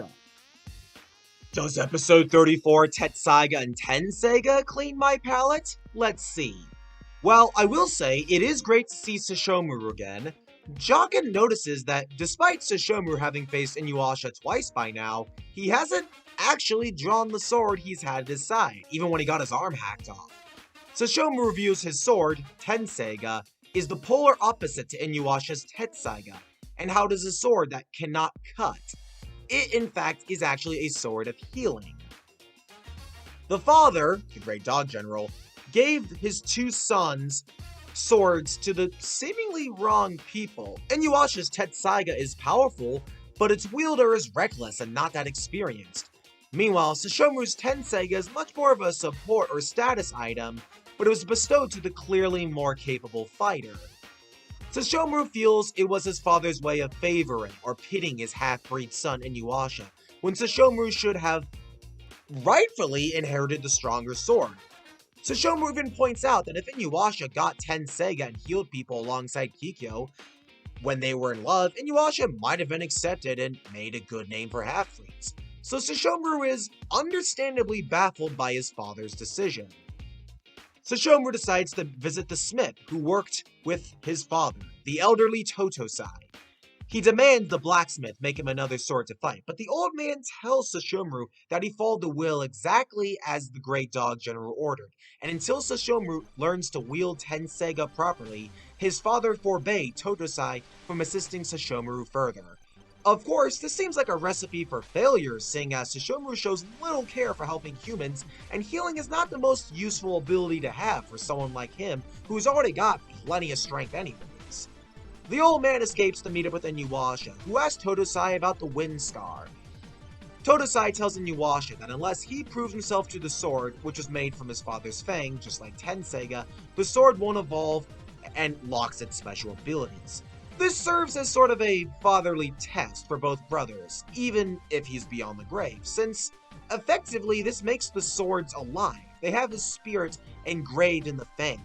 Speaker 4: Does episode 34 Tetsaiga and Tenseiga clean my palate? Let's see. While I will say it is great to see Sesshomaru again, Jokken notices that despite Sesshomaru having faced Inuyasha twice by now, he hasn't actually drawn the sword he's had at his side, even when he got his arm hacked off. Sesshomaru reviews his sword, Tenseiga, is the polar opposite to Inuyasha's Tetsaiga, and how does a sword that cannot cut? It, in fact, is actually a sword of healing. The father, the Great Dog General, gave his two sons swords to the seemingly wrong people. Inuyasha's Tetsaiga is powerful, but its wielder is reckless and not that experienced. Meanwhile, Sesshomaru's Tenseiga is much more of a support or status item, but it was bestowed to the clearly more capable fighter. Sesshomaru feels it was his father's way of favoring or pitting his half-breed son Inuyasha, when Sesshomaru should have rightfully inherited the stronger sword. Sesshomaru even points out that if Inuyasha got Tenseiga and healed people alongside Kikyo when they were in love, Inuyasha might have been accepted and made a good name for half-breeds. So Sesshomaru is understandably baffled by his father's decision. Sesshomaru decides to visit the smith who worked with his father, the elderly Totosai. He demands the blacksmith make him another sword to fight, but the old man tells Sesshomaru that he followed the will exactly as the Great Dog General ordered, and until Sesshomaru learns to wield Tenseiga properly, his father forbade Totosai from assisting Sesshomaru further. Of course, this seems like a recipe for failure, seeing as Sesshomaru shows little care for helping humans, and healing is not the most useful ability to have for someone like him, who's already got plenty of strength anyways. The old man escapes to meet up with Inuyasha, who asks Totosai about the wind scar. Totosai tells Inuyasha that unless he proves himself to the sword, which was made from his father's fang, just like Tenseiga, the sword won't evolve and locks its special abilities. This serves as sort of a fatherly test for both brothers, even if he's beyond the grave, since effectively this makes the swords alive. They have his spirit engraved in the fangs.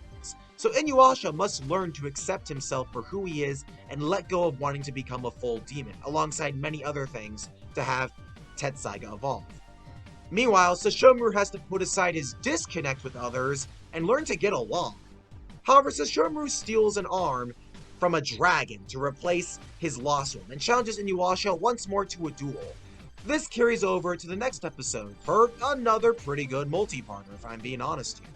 Speaker 4: So Inuyasha must learn to accept himself for who he is and let go of wanting to become a full demon, alongside many other things, to have Tetsaiga evolve. Meanwhile, Sesshomaru has to put aside his disconnect with others and learn to get along. However, Sesshomaru steals an arm from a dragon to replace his lost one, and challenges Inuyasha once more to a duel. This carries over to the next episode for another pretty good multi-parter, if I'm being honest here.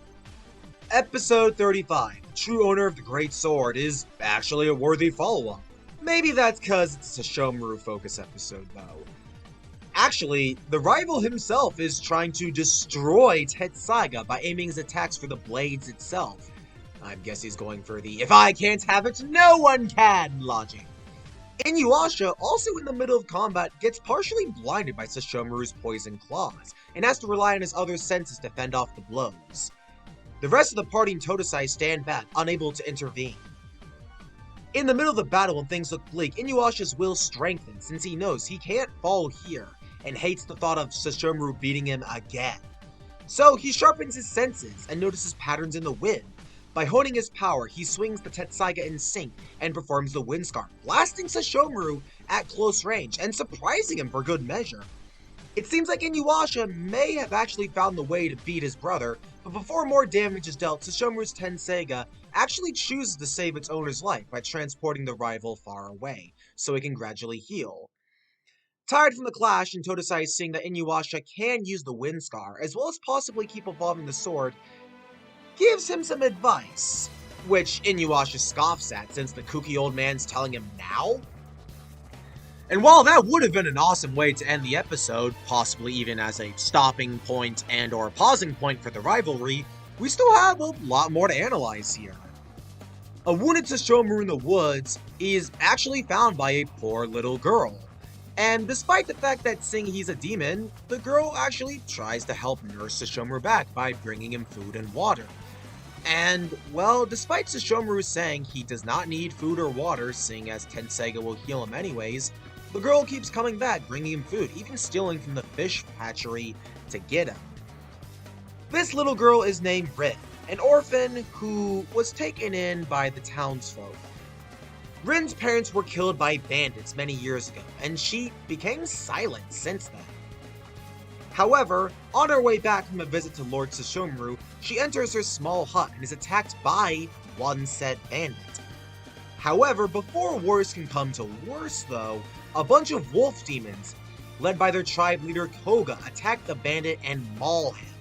Speaker 4: Episode 35, True Owner of the Great Sword, is actually a worthy follow-up. Maybe that's cause it's a Sesshomaru focus episode though. Actually, the rival himself is trying to destroy Tetsaiga by aiming his attacks for the blades itself. I guess he's going for the "if I can't have it, no one can" logic. Inuyasha, also in the middle of combat, gets partially blinded by Sesshomaru's poison claws, and has to rely on his other senses to fend off the blows. The rest of the party and Totosai stand back, unable to intervene. In the middle of the battle when things look bleak, Inuyasha's will strengthens since he knows he can't fall here, and hates the thought of Sesshomaru beating him again. So he sharpens his senses and notices patterns in the wind. By honing his power, he swings the Tetsaiga in sync and performs the wind scar, blasting Sesshomaru at close range and surprising him for good measure. It seems like Inuyasha may have actually found the way to beat his brother, but before more damage is dealt, Sesshomaru's Tenseiga actually chooses to save its owner's life by transporting the rival far away, so it can gradually heal. Tired from the clash, and Totosai seeing that Inuyasha can use the wind scar, as well as possibly keep evolving the sword, gives him some advice, which Inuyasha scoffs at since the kooky old man's telling him now. And while that would have been an awesome way to end the episode, possibly even as a stopping point and or pausing point for the rivalry, we still have a lot more to analyze here. A wounded Sesshomaru in the woods is actually found by a poor little girl. And despite the fact that saying he's a demon, the girl actually tries to help nurse Sesshomaru back by bringing him food and water. And, well, despite Sesshomaru saying he does not need food or water, seeing as Tenseiga will heal him anyways, the girl keeps coming back, bringing him food, even stealing from the fish hatchery to get him. This little girl is named Rin, an orphan who was taken in by the townsfolk. Rin's parents were killed by bandits many years ago, and she became silent since then. However, on her way back from a visit to Lord Sesshomaru, she enters her small hut and is attacked by one said bandit. However, before worse can come to worse though, a bunch of wolf demons, led by their tribe leader Koga, attack the bandit and maul him.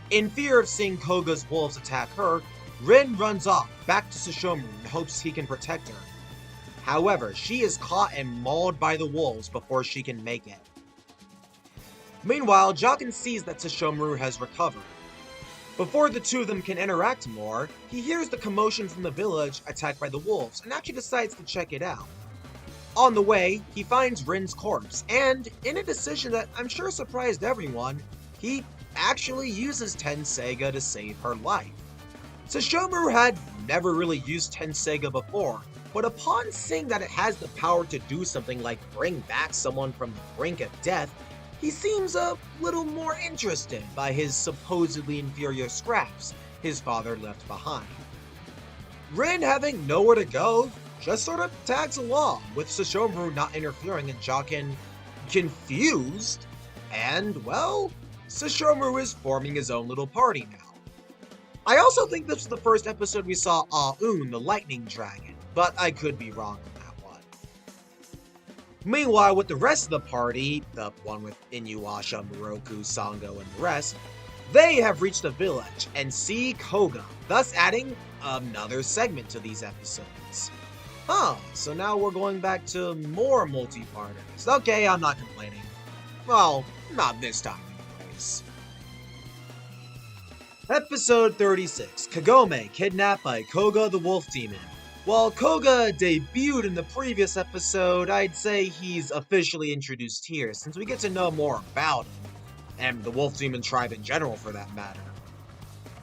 Speaker 4: In fear of seeing Koga's wolves attack her, Rin runs off back to Sesshomaru and hopes he can protect her. However, she is caught and mauled by the wolves before she can make it. Meanwhile, Jaken sees that Sesshomaru has recovered. Before the two of them can interact more, he hears the commotion from the village attacked by the wolves and actually decides to check it out. On the way, he finds Rin's corpse, and in a decision that I'm sure surprised everyone, he actually uses Tenseiga to save her life. Sesshomaru had never really used Tenseiga before, but upon seeing that it has the power to do something like bring back someone from the brink of death, he seems a little more interested by his supposedly inferior scraps his father left behind. Rin, having nowhere to go, just sort of tags along, with Sesshomaru not interfering and Jaken confused, and, well, Sesshomaru is forming his own little party now. I also think this was the first episode we saw Aun, the lightning dragon, but I could be wrong on that one. Meanwhile, with the rest of the party, the one with Inuyasha, Moroku, Sango, and the rest, they have reached the village and see Koga, thus adding another segment to these episodes. So now we're going back to more multi-parters. Okay, I'm not complaining. Well, not this time anyways. Episode 36, Kagome kidnapped by Koga the Wolf Demon. While Koga debuted in the previous episode, I'd say he's officially introduced here, since we get to know more about him, and the Wolf Demon tribe in general for that matter.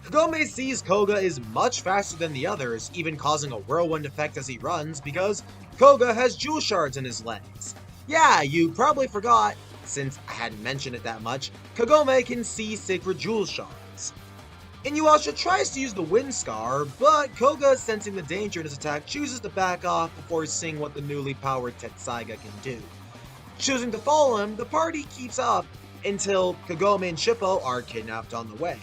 Speaker 4: Kagome sees Koga is much faster than the others, even causing a whirlwind effect as he runs, because Koga has jewel shards in his legs. Yeah, you probably forgot, since I hadn't mentioned it that much, Kagome can see sacred jewel shards. Inuyasha tries to use the wind scar, but Koga, sensing the danger in his attack, chooses to back off before seeing what the newly powered Tenseiga can do. Choosing to follow him, the party keeps up until Kagome and Shippo are kidnapped on the way.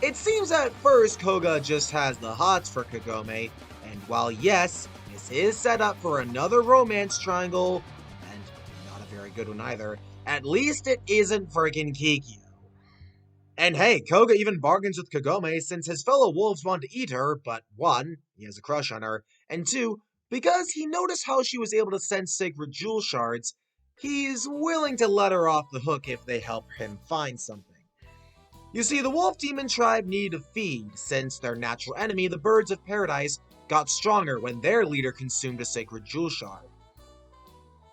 Speaker 4: It seems at first Koga just has the hots for Kagome, and while yes, this is set up for another romance triangle, and not a very good one either, at least it isn't freaking Kikyo. And hey, Koga even bargains with Kagome since his fellow wolves want to eat her, but one, he has a crush on her, and two, because he noticed how she was able to sense sacred jewel shards, he's willing to let her off the hook if they help him find something. You see, the Wolf Demon tribe needed to feed, since their natural enemy, the Birds of Paradise, got stronger when their leader consumed a sacred jewel shard.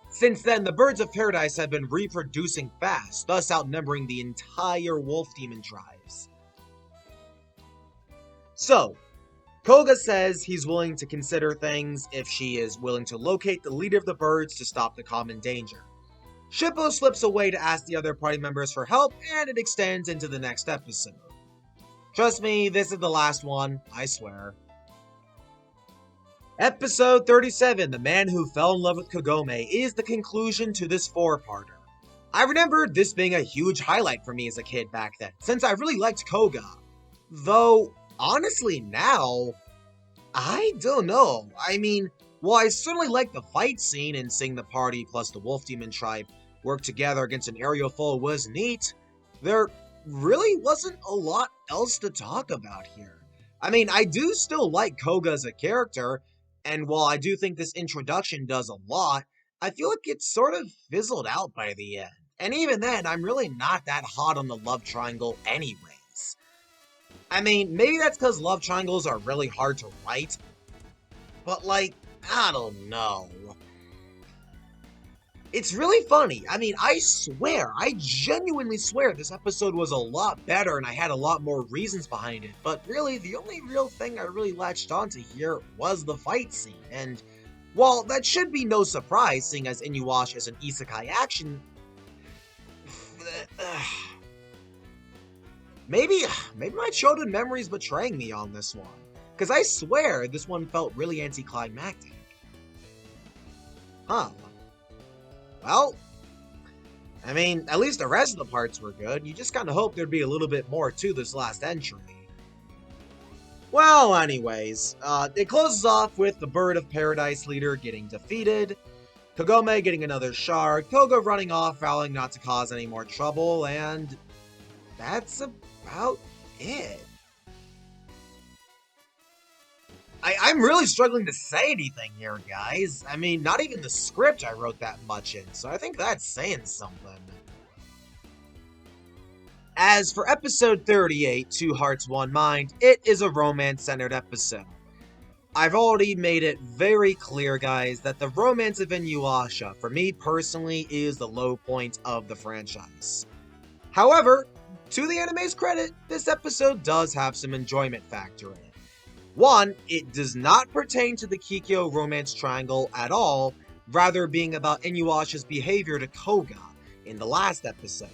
Speaker 4: Since then, the Birds of Paradise have been reproducing fast, thus outnumbering the entire Wolf Demon tribes. So, Koga says he's willing to consider things if she is willing to locate the leader of the birds to stop the common danger. Shippo slips away to ask the other party members for help, and it extends into the next episode. Trust me, this is the last one, I swear. Episode 37, The Man Who Fell in Love with Kagome, is the conclusion to this four-parter. I remember this being a huge highlight for me as a kid back then, since I really liked Koga. Though, honestly now, I don't know. I mean, while I certainly like the fight scene and seeing the party plus the Wolf Demon tribe work together against an area foe was neat, there really wasn't a lot else to talk about here. I mean, I do still like Koga as a character, and while I do think this introduction does a lot, I feel like it's sort of fizzled out by the end. And even then, I'm really not that hot on the love triangle anyways. I mean, maybe that's because love triangles are really hard to write, but like, I don't know. It's really funny. I mean, I genuinely swear this episode was a lot better and I had a lot more reasons behind it. But really, the only real thing I really latched onto here was the fight scene. And while that should be no surprise, seeing as Inuyasha is an isekai action, maybe my childhood memory's betraying me on this one. Because I swear this one felt really anticlimactic. Huh. Well, I mean, at least the rest of the parts were good. You just kind of hope there'd be a little bit more to this last entry. Well, anyways, it closes off with the Bird of Paradise leader getting defeated, Kagome getting another shard, Koga running off, vowing not to cause any more trouble, and that's about it. I'm really struggling to say anything here, guys. I mean, not even the script I wrote that much in, so I think that's saying something. As for episode 38, Two Hearts, One Mind, it is a romance-centered episode. I've already made it very clear, guys, that the romance of Inuyasha, for me personally, is the low point of the franchise. However, to the anime's credit, this episode does have some enjoyment factor in it. One, it does not pertain to the Kikyo romance triangle at all, rather being about Inuyasha's behavior to Koga in the last episode.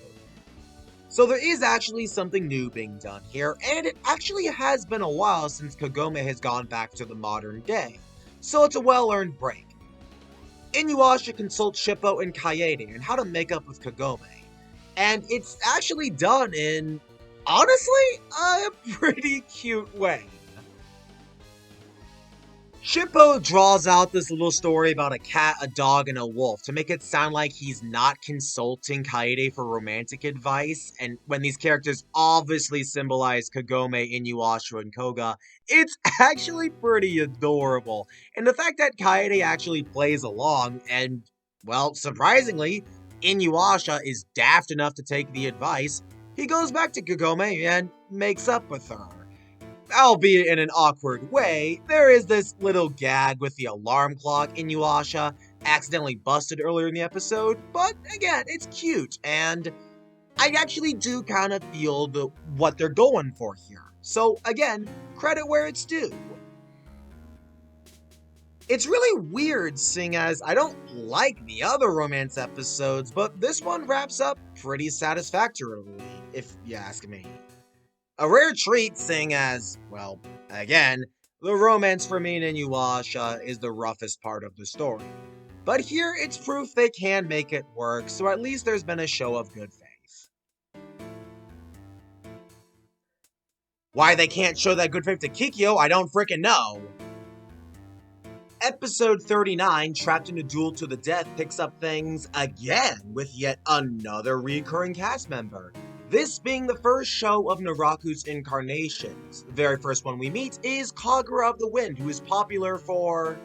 Speaker 4: So there is actually something new being done here, and it actually has been a while since Kagome has gone back to the modern day, so it's a well-earned break. Inuyasha consults Shippo and Kaede on how to make up with Kagome, and it's actually done in, honestly, a pretty cute way. Shippo draws out this little story about a cat, a dog, and a wolf to make it sound like he's not consulting Kaede for romantic advice, and when these characters obviously symbolize Kagome, Inuyasha, and Koga, it's actually pretty adorable. And the fact that Kaede actually plays along, and, well, surprisingly, Inuyasha is daft enough to take the advice, he goes back to Kagome and makes up with her. Albeit in an awkward way, there is this little gag with the alarm clock Inuyasha accidentally busted earlier in the episode, but again, it's cute, and I actually do kind of feel what they're going for here. So again, credit where it's due. It's really weird seeing as I don't like the other romance episodes, but this one wraps up pretty satisfactorily, if you ask me. A rare treat, seeing as, well, again, the romance for me and Inuyasha is the roughest part of the story. But here, it's proof they can make it work, so at least there's been a show of good faith. Why they can't show that good faith to Kikyo, I don't frickin' know. Episode 39, Trapped in a Duel to the Death, picks up things again with yet another recurring cast member. This being the first show of Naraku's incarnations. The very first one we meet is Kagura of the Wind, who is popular for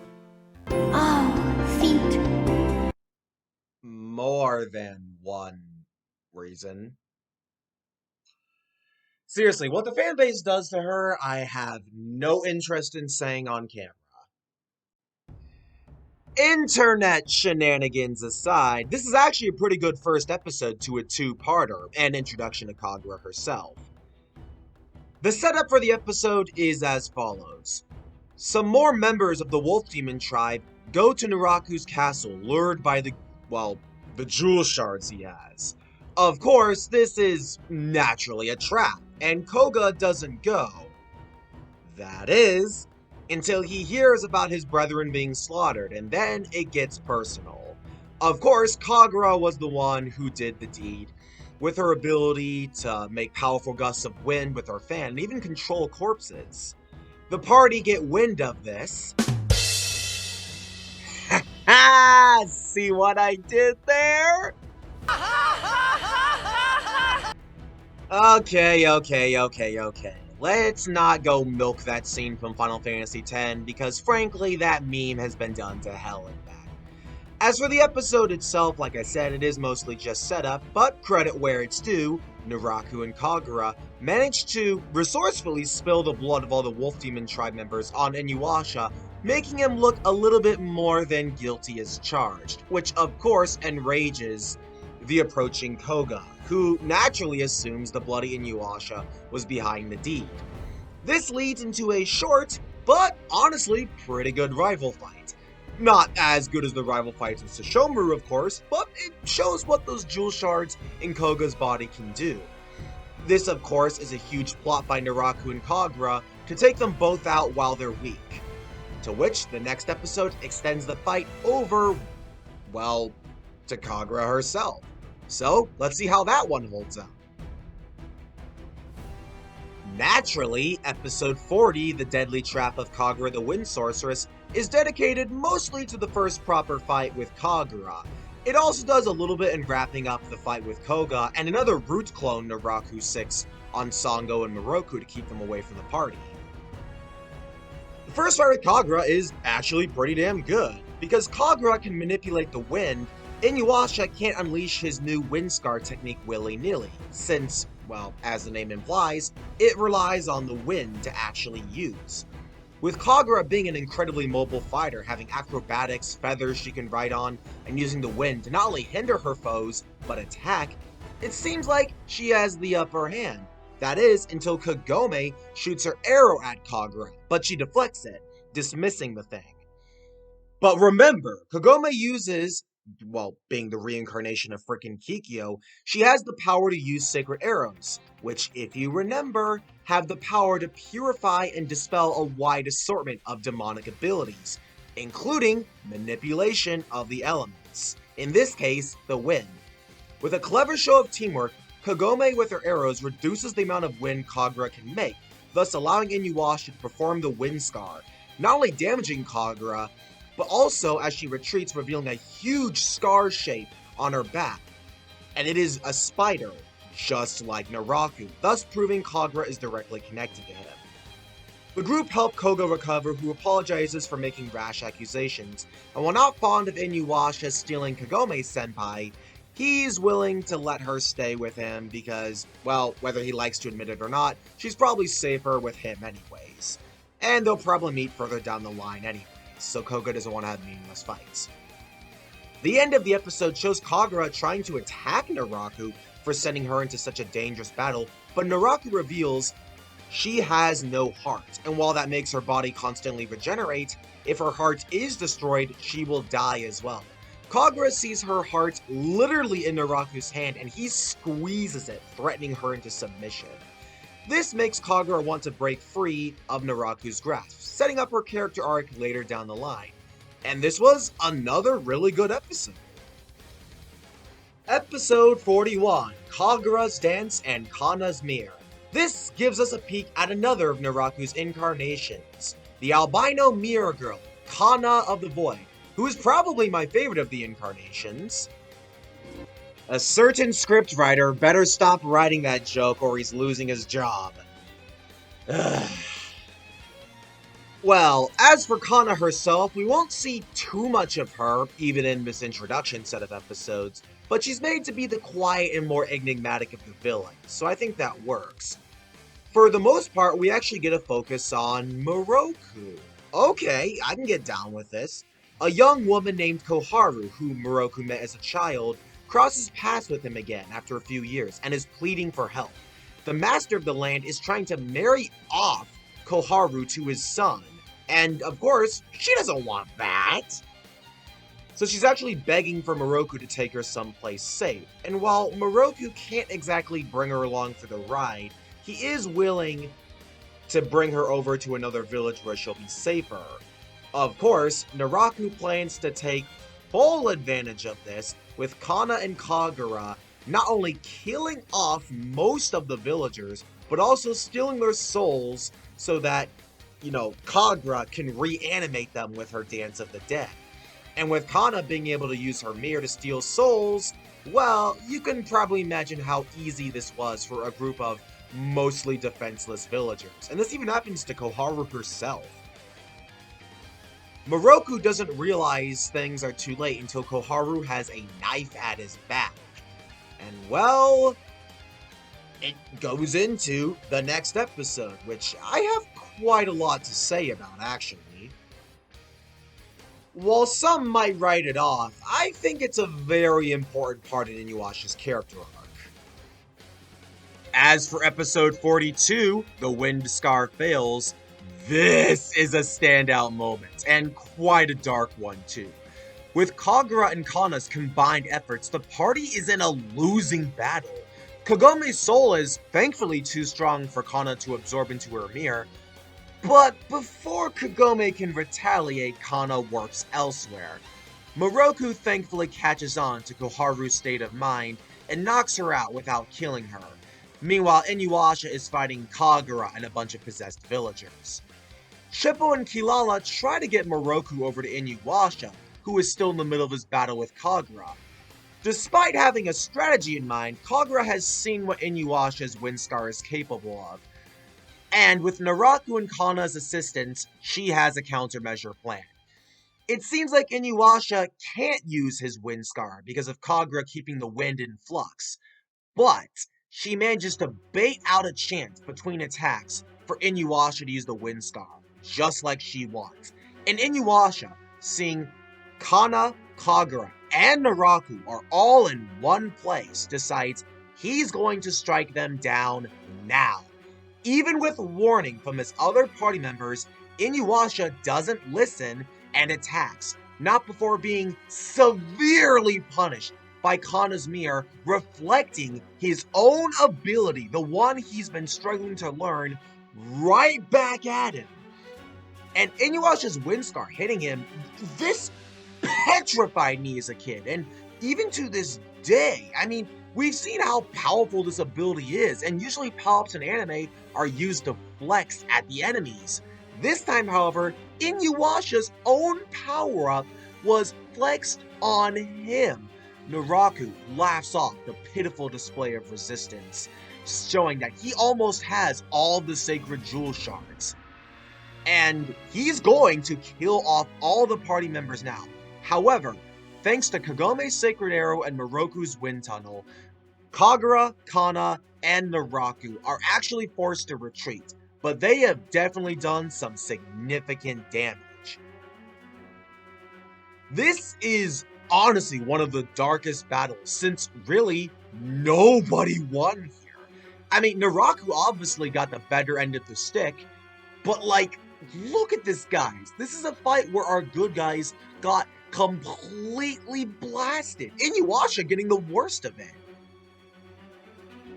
Speaker 6: feet.
Speaker 4: more than one reason. Seriously, what the fanbase does to her, I have no interest in saying on camera. Internet shenanigans aside, this is actually a pretty good first episode to a two-parter, and introduction to Kagura herself. The setup for the episode is as follows. Some more members of the Wolf Demon tribe go to Naraku's castle, lured by the jewel shards he has. Of course, this is naturally a trap, and Koga doesn't go. That is, until he hears about his brethren being slaughtered, and then it gets personal. Of course, Kagura was the one who did the deed. With her ability to make powerful gusts of wind with her fan and even control corpses. The party get wind of this. Ha! See what I did there? Okay. Let's not go milk that scene from Final Fantasy X, because frankly, that meme has been done to hell and back. As for the episode itself, like I said, it is mostly just setup, but credit where it's due, Naraku and Kagura managed to resourcefully spill the blood of all the Wolf Demon tribe members on Inuyasha, making him look a little bit more than guilty as charged, which of course enrages the approaching Koga, who naturally assumes the bloody Inuyasha was behind the deed. This leads into a short, but honestly pretty good rival fight. Not as good as the rival fights in Sesshomaru, of course, but it shows what those jewel shards in Koga's body can do. This, of course, is a huge plot by Naraku and Kagura to take them both out while they're weak. To which the next episode extends the fight over, well, to Kagura herself. So, let's see how that one holds up. Naturally, episode 40, The Deadly Trap of Kagura the Wind Sorceress, is dedicated mostly to the first proper fight with Kagura. It also does a little bit in wrapping up the fight with Koga and another root clone Naraku 6 on Sango and Moroku to keep them away from the party. The first fight with Kagura is actually pretty damn good. Because Kagura can manipulate the wind, Inuyasha can't unleash his new wind scar technique willy-nilly, since, well, as the name implies, it relies on the wind to actually use. With Kagura being an incredibly mobile fighter, having acrobatics, feathers she can ride on, and using the wind to not only hinder her foes, but attack, it seems like she has the upper hand. That is, until Kagome shoots her arrow at Kagura, but she deflects it, dismissing the thing. But remember, Kagome uses, well, being the reincarnation of frickin' Kikyo, she has the power to use sacred arrows, which, if you remember, have the power to purify and dispel a wide assortment of demonic abilities, including manipulation of the elements, in this case, the wind. With a clever show of teamwork, Kagome with her arrows reduces the amount of wind Kagura can make, thus allowing Inuyasha to perform the wind scar, not only damaging Kagura, but also as she retreats, revealing a huge scar shape on her back. And it is a spider, just like Naraku, thus proving Kagura is directly connected to him. The group help Koga recover, who apologizes for making rash accusations, and while not fond of Inuyasha stealing Kagome-senpai, he's willing to let her stay with him because, well, whether he likes to admit it or not, she's probably safer with him anyways. And they'll probably meet further down the line anyways, so Koga doesn't want to have meaningless fights. The end of the episode shows Kagura trying to attack Naraku for sending her into such a dangerous battle, but Naraku reveals she has no heart, and while that makes her body constantly regenerate, if her heart is destroyed, she will die as well. Kagura sees her heart literally in Naraku's hand, and he squeezes it, threatening her into submission. This makes Kagura want to break free of Naraku's grasp, setting up her character arc later down the line. And this was another really good episode. Episode 41, Kagura's Dance and Kana's Mirror. This gives us a peek at another of Naraku's incarnations, the albino mirror girl, Kana of the Void, who is probably my favorite of the incarnations. A certain scriptwriter better stop writing that joke or he's losing his job. Well, as for Kana herself, we won't see too much of her, even in this introduction set of episodes, but she's made to be the quiet and more enigmatic of the villains, so I think that works. For the most part, we actually get a focus on Moroku. Okay, I can get down with this. A young woman named Koharu, who Moroku met as a child, crosses paths with him again after a few years and is pleading for help. The master of the land is trying to marry off Koharu to his son, and of course, she doesn't want that. So she's actually begging for Moroku to take her someplace safe, and while Moroku can't exactly bring her along for the ride, he is willing to bring her over to another village where she'll be safer. Of course, Naraku plans to take full advantage of this, with Kana and Kagura not only killing off most of the villagers, but also stealing their souls so that, Kagura can reanimate them with her Dance of the Dead. And with Kana being able to use her mirror to steal souls, well, you can probably imagine how easy this was for a group of mostly defenseless villagers. And this even happens to Koharu herself. Moroku doesn't realize things are too late until Koharu has a knife at his back. And well, it goes into the next episode, which I have quite a lot to say about, actually. While some might write it off, I think it's a very important part in Inuyasha's character arc. As for episode 42, The Wind Scar Fails, this is a standout moment, and quite a dark one too. With Kagura and Kana's combined efforts, the party is in a losing battle. Kagome's soul is thankfully too strong for Kana to absorb into her mirror, but before Kagome can retaliate, Kana warps elsewhere. Moroku thankfully catches on to Koharu's state of mind, and knocks her out without killing her. Meanwhile, Inuyasha is fighting Kagura and a bunch of possessed villagers. Shippo and Kilala try to get Moroku over to Inuyasha, who is still in the middle of his battle with Kagura. Despite having a strategy in mind, Kagura has seen what Inuyasha's Windscar is capable of, and with Naraku and Kana's assistance, she has a countermeasure plan. It seems like Inuyasha can't use his Windscar because of Kagura keeping the wind in flux, but she manages to bait out a chance between attacks for Inuyasha to use the Windscar, just like she wants. And Inuyasha, seeing Kana, Kagura, and Naraku are all in one place, decides he's going to strike them down now. Even with warning from his other party members, Inuyasha doesn't listen and attacks, not before being severely punished by Kana's mirror, reflecting his own ability, the one he's been struggling to learn, right back at him. And Inuyasha's Windscar hitting him, this petrified me as a kid, and even to this day. I mean, we've seen how powerful this ability is, and usually power-ups in anime are used to flex at the enemies. This time, however, Inuyasha's own power-up was flexed on him. Naraku laughs off the pitiful display of resistance, showing that he almost has all the sacred jewel shards. And he's going to kill off all the party members now. However, thanks to Kagome's Sacred Arrow and Moroku's Wind Tunnel, Kagura, Kana, and Naraku are actually forced to retreat, but they have definitely done some significant damage. This is honestly one of the darkest battles, since really nobody won here. I mean, Naraku obviously got the better end of the stick, but like, look at this, guys. This is a fight where our good guys got completely blasted. Inuyasha getting the worst of it.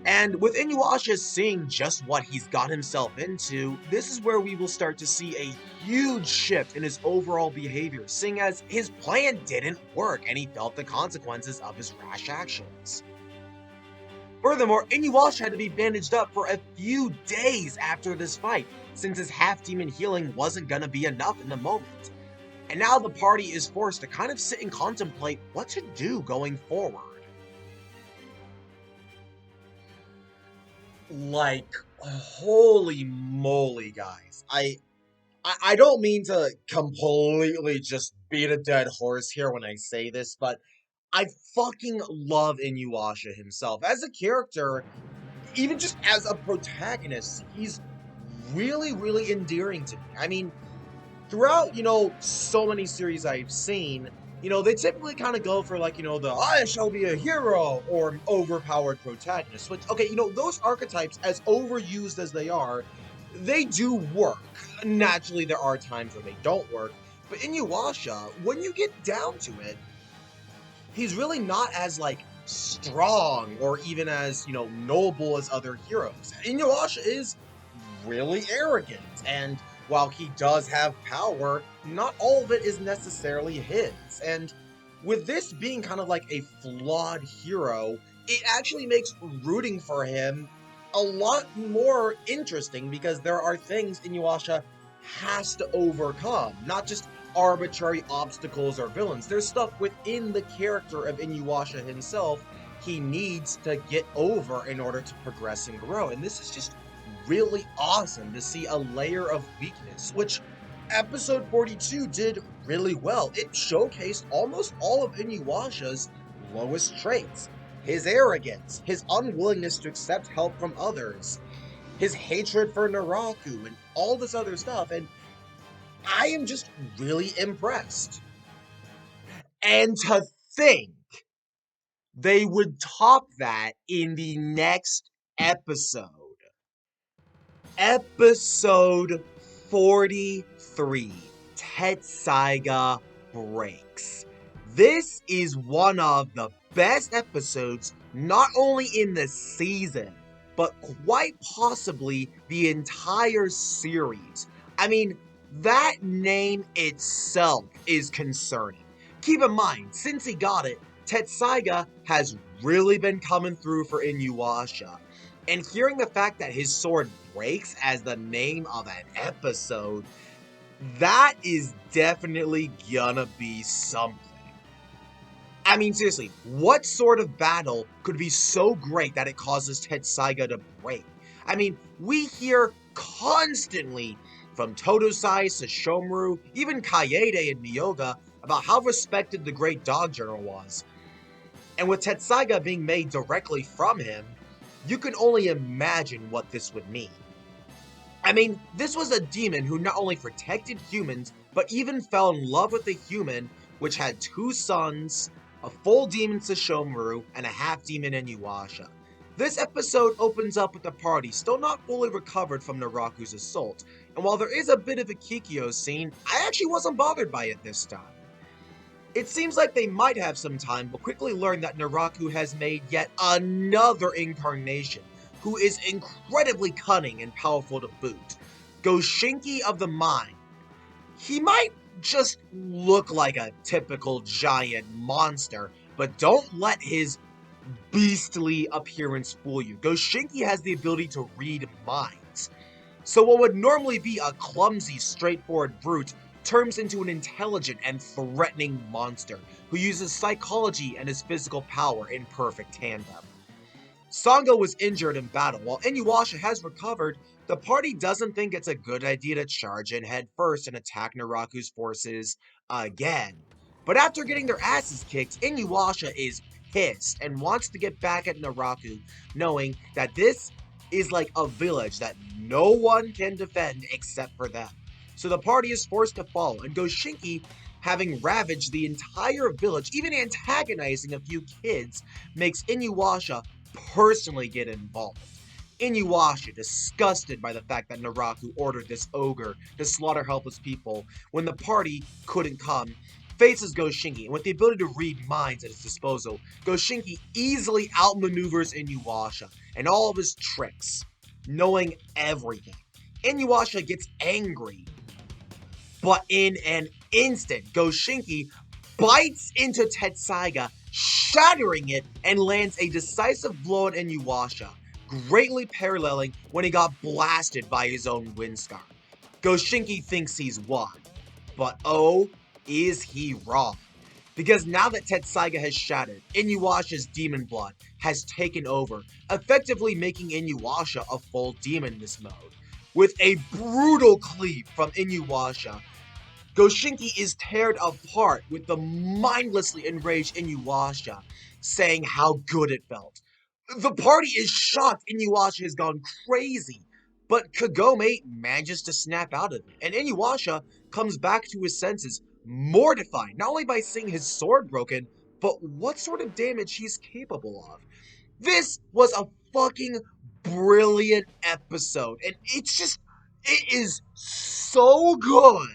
Speaker 4: And with Inuyasha seeing just what he's got himself into, this is where we will start to see a huge shift in his overall behavior, seeing as his plan didn't work and he felt the consequences of his rash actions. Furthermore, Inuyasha had to be bandaged up for a few days after this fight, since his half-demon healing wasn't gonna be enough in the moment. And now the party is forced to kind of sit and contemplate what to do going forward. Like, holy moly, guys. I don't mean to completely just beat a dead horse here when I say this, but I fucking love Inuyasha himself. As a character, even just as a protagonist, he's really, really endearing to me. I mean, throughout, so many series I've seen, they typically kind of go for like, the I shall be a hero or overpowered protagonist, which, okay, those archetypes, as overused as they are, they do work. Naturally, there are times where they don't work, but Inuyasha, when you get down to it, he's really not as, like, strong or even as, noble as other heroes. Inuyasha is really arrogant, and while he does have power, not all of it is necessarily his. And with this being kind of like a flawed hero, it actually makes rooting for him a lot more interesting because there are things Inuyasha has to overcome, not just arbitrary obstacles or villains. There's stuff within the character of Inuyasha himself he needs to get over in order to progress and grow. And this is just really awesome to see a layer of weakness, which episode 42 did really well. It showcased almost all of Inuyasha's lowest traits. His arrogance, his unwillingness to accept help from others, his hatred for Naraku, and all this other stuff, and I am just really impressed. And to think they would top that in the next episode. Episode 43, Tetsaiga Breaks. This is one of the best episodes, not only in the season, but quite possibly the entire series. I mean, that name itself is concerning. Keep in mind, since he got it, Tetsaiga has really been coming through for Inuyasha. And hearing the fact that his sword breaks as the name of an episode, that is definitely gonna be something. I mean, seriously, what sort of battle could be so great that it causes Tetsaiga to break? I mean, we hear constantly from Totosai, Sesshomaru, even Kaede and Miyoga about how respected the great dog general was. And with Tetsaiga being made directly from him, you can only imagine what this would mean. I mean, this was a demon who not only protected humans, but even fell in love with a human, which had two sons, a full demon Sesshomaru, and a half-demon Inuyasha. This episode opens up with the party still not fully recovered from Naraku's assault, and while there is a bit of a Kikyo scene, I actually wasn't bothered by it this time. It seems like they might have some time, but quickly learn that Naraku has made yet another incarnation, who is incredibly cunning and powerful to boot. Goshinki of the Mind. He might just look like a typical giant monster, but don't let his beastly appearance fool you. Goshinki has the ability to read minds. So what would normally be a clumsy, straightforward brute turns into an intelligent and threatening monster who uses psychology and his physical power in perfect tandem. Sango was injured in battle. While Inuyasha has recovered, the party doesn't think it's a good idea to charge in head first and attack Naraku's forces again. But after getting their asses kicked, Inuyasha is pissed and wants to get back at Naraku, knowing that this is like a village that no one can defend except for them. So the party is forced to follow, and Goshinki, having ravaged the entire village, even antagonizing a few kids, makes Inuyasha personally get involved. Inuyasha, disgusted by the fact that Naraku ordered this ogre to slaughter helpless people when the party couldn't come, faces Goshinki, and with the ability to read minds at his disposal, Goshinki easily outmaneuvers Inuyasha and all of his tricks, knowing everything. Inuyasha gets angry, but in an instant, Goshinki bites into Tetsaiga, shattering it, and lands a decisive blow at Inuyasha, greatly paralleling when he got blasted by his own windscar. Goshinki thinks he's won, but oh, is he wrong. Because now that Tetsaiga has shattered, Inuyasha's demon blood has taken over, effectively making Inuyasha a full demon in this mode. With a brutal cleave from Inuyasha, Goshinki is teared apart with the mindlessly enraged Inuyasha saying how good it felt. The party is shocked Inuyasha has gone crazy, but Kagome manages to snap out of it, and Inuyasha comes back to his senses, mortified not only by seeing his sword broken, but what sort of damage he's capable of. This was a fucking brilliant episode, and it is so good.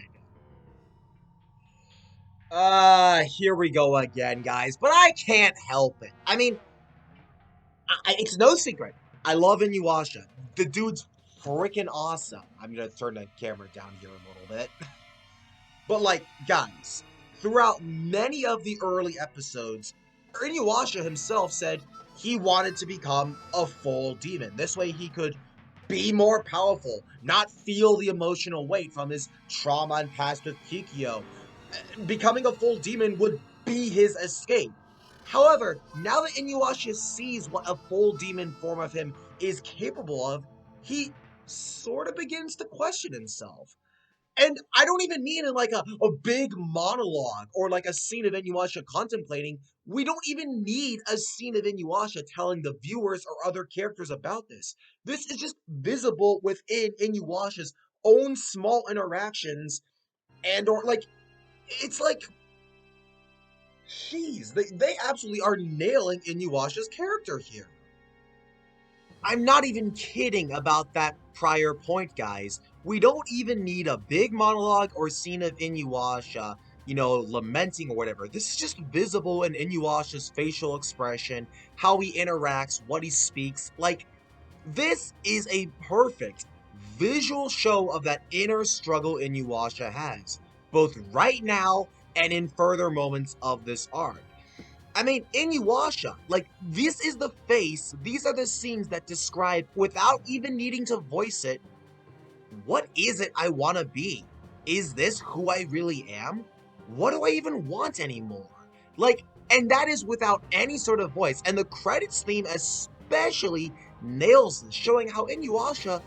Speaker 4: Here we go again, guys, but I can't help it. I mean, it's no secret. I love Inuyasha. The dude's freaking awesome. I'm gonna turn the camera down here a little bit. But like, guys, throughout many of the early episodes, Inuyasha himself said he wanted to become a full demon. This way he could be more powerful, not feel the emotional weight from his trauma and past with Kikyo. Becoming a full demon would be his escape. However, now that Inuyasha sees what a full demon form of him is capable of, he sort of begins to question himself. And I don't even mean in like a big monologue or like a scene of Inuyasha contemplating. We don't even need a scene of Inuyasha telling the viewers or other characters about this. This is just visible within Inuyasha's own small interactions and or like, it's like, jeez, they absolutely are nailing Inuyasha's character here. I'm not even kidding about that prior point, guys. We don't even need a big monologue or scene of Inuyasha, lamenting or whatever. This is just visible in Inuyasha's facial expression, how he interacts, what he speaks. Like, this is a perfect visual show of that inner struggle Inuyasha has, both right now and in further moments of this arc. I mean, Inuyasha, like, this is the face, these are the scenes that describe, without even needing to voice it, what is it I want to be? Is this who I really am? What do I even want anymore? Like, and that is without any sort of voice. And the credits theme especially nails this, showing how Inuyasha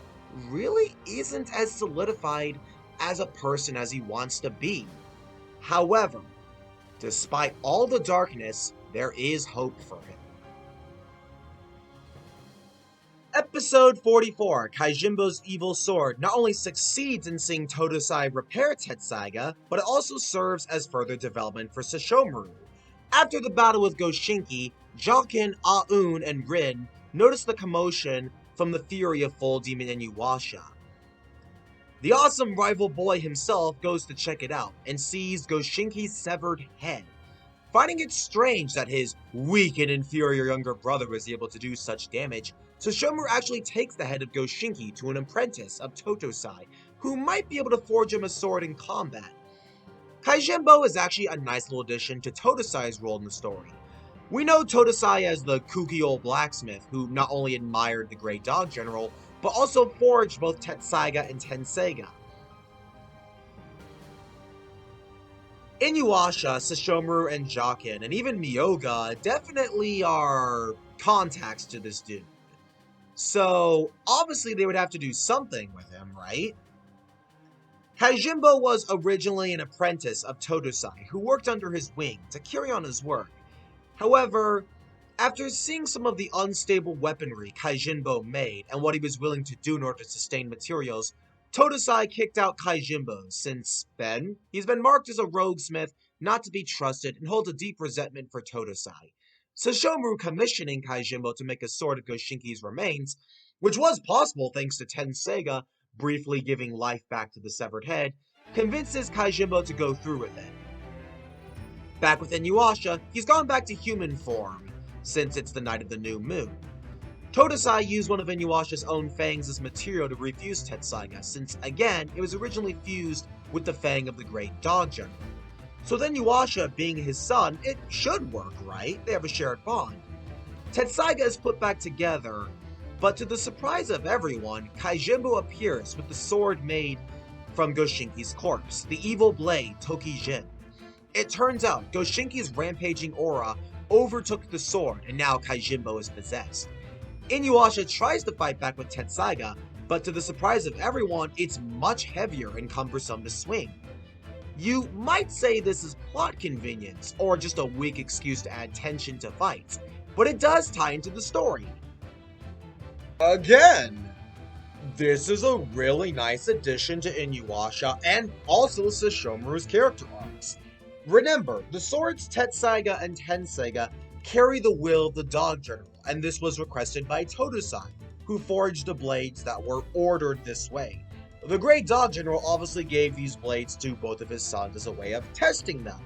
Speaker 4: really isn't as solidified as a person as he wants to be. However, despite all the darkness, there is hope for him. Episode 44, Kaijimbo's Evil Sword, not only succeeds in seeing Totosai repair Tetsaiga, but it also serves as further development for Sesshomaru. After the battle with Goshinki, Jokin, Aun, and Rin notice the commotion from the fury of Full Demon Inuyasha. The awesome rival boy himself goes to check it out, and sees Goshinki's severed head. Finding it strange that his weak and inferior younger brother was able to do such damage, Sesshomaru actually takes the head of Goshinki to an apprentice of Totosai, who might be able to forge him a sword in combat. Kaijimbo is actually a nice little addition to Totosai's role in the story. We know Totosai as the kooky old blacksmith who not only admired the Great Dog General, but also forged both Tetsaiga and Tenseiga. Inuyasha, Sesshomaru, and Jokin, and even Myoga definitely are contacts to this dude. So, obviously they would have to do something with him, right? Kaijimbo was originally an apprentice of Totosai, who worked under his wing to carry on his work. However, after seeing some of the unstable weaponry Kaijimbo made and what he was willing to do in order to sustain materials, Totosai kicked out Kaijimbo, since then, he's been marked as a roguesmith, not to be trusted, and holds a deep resentment for Totosai. Sesshomaru commissioning Kaijimbo to make a sword of Goshinki's remains, which was possible thanks to Tenseiga briefly giving life back to the severed head, convinces Kaijimbo to go through with it. Back with Inuyasha, he's gone back to human form, since it's the night of the new moon. Totosai used one of Inuyasha's own fangs as material to refuse Tetsaiga, since, again, it was originally fused with the fang of the Great Dog General. So then Inuyasha, being his son, it should work, right? They have a shared bond. Tetsaiga is put back together, but to the surprise of everyone, Kaijimbo appears with the sword made from Goshinki's corpse, the evil blade Tokijin. It turns out Goshinki's rampaging aura overtook the sword, and now Kaijimbo is possessed. Inuyasha tries to fight back with Tetsaiga, but to the surprise of everyone, it's much heavier and cumbersome to swing. You might say this is plot convenience, or just a weak excuse to add tension to fights, but it does tie into the story. Again, this is a really nice addition to Inuyasha and also Sesshomaru's character arcs. Remember, the swords Tetsaiga and Tenseiga carry the will of the Dog General, and this was requested by Totosai, who forged the blades that were ordered this way. The Great Dog General obviously gave these blades to both of his sons as a way of testing them,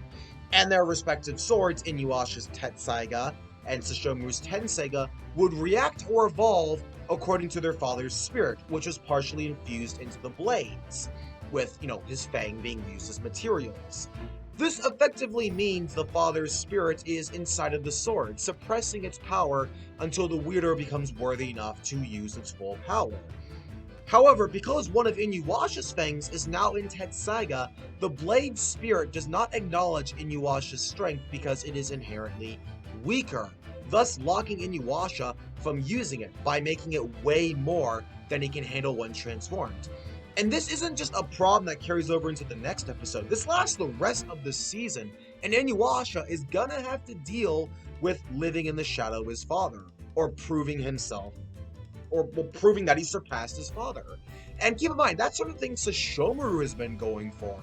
Speaker 4: and their respective swords, Inuyasha's Tetsaiga and Sesshomaru's Tenseiga, would react or evolve according to their father's spirit, which was partially infused into the blades, with, his fang being used as materials. This effectively means the father's spirit is inside of the sword, suppressing its power until the wielder becomes worthy enough to use its full power. However, because one of Inuyasha's fangs is now in Tetsaiga, the blade's spirit does not acknowledge Inuyasha's strength because it is inherently weaker, thus locking Inuyasha from using it by making it way more than he can handle when transformed. And this isn't just a problem that carries over into the next episode. This lasts the rest of the season, and Inuyasha is gonna have to deal with living in the shadow of his father, or proving himself, or proving that he surpassed his father. And keep in mind, that's sort of thing Sesshomaru has been going for.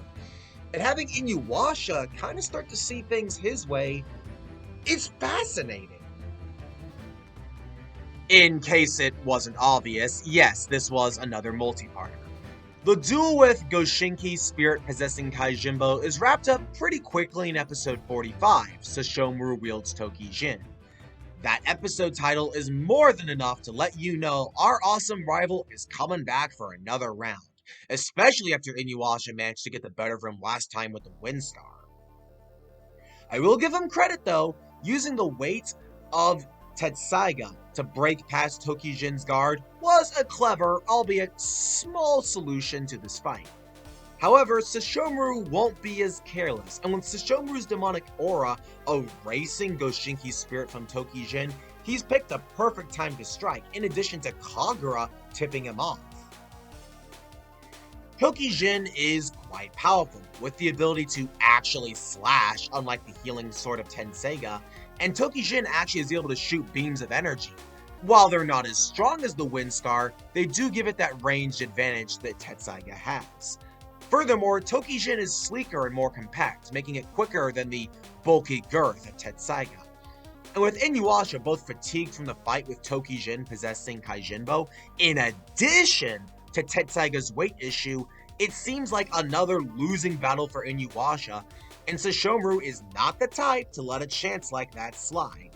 Speaker 4: And having Inuyasha kind of start to see things his way is fascinating. In case it wasn't obvious, yes, this was another multi-parter. The duel with Goshinki's spirit possessing Kaijimbo is wrapped up pretty quickly in episode 45, Sesshomaru wields Tokijin. That episode title is more than enough to let you know our awesome rival is coming back for another round, especially after Inuyasha managed to get the better of him last time with the Windstar. I will give him credit though, using the weight of Tetsaiga to break past Tokijin's guard was a clever, albeit small solution to this fight. However, Sesshomaru won't be as careless, and with Sesshomaru's demonic aura erasing Goshinki's spirit from Tokijin, he's picked a perfect time to strike, in addition to Kagura tipping him off. Tokijin is quite powerful, with the ability to actually slash, unlike the healing sword of Tenseiga, and Tokijin actually is able to shoot beams of energy. While they're not as strong as the Wind Scar, they do give it that ranged advantage that Tetsaiga has. Furthermore, Tokijin is sleeker and more compact, making it quicker than the bulky girth of Tetsaiga. And with Inuyasha both fatigued from the fight with Tokijin possessing Kaijinbo, in addition to Tetsaiga's weight issue, it seems like another losing battle for Inuyasha, and Sesshomaru is not the type to let a chance like that slide.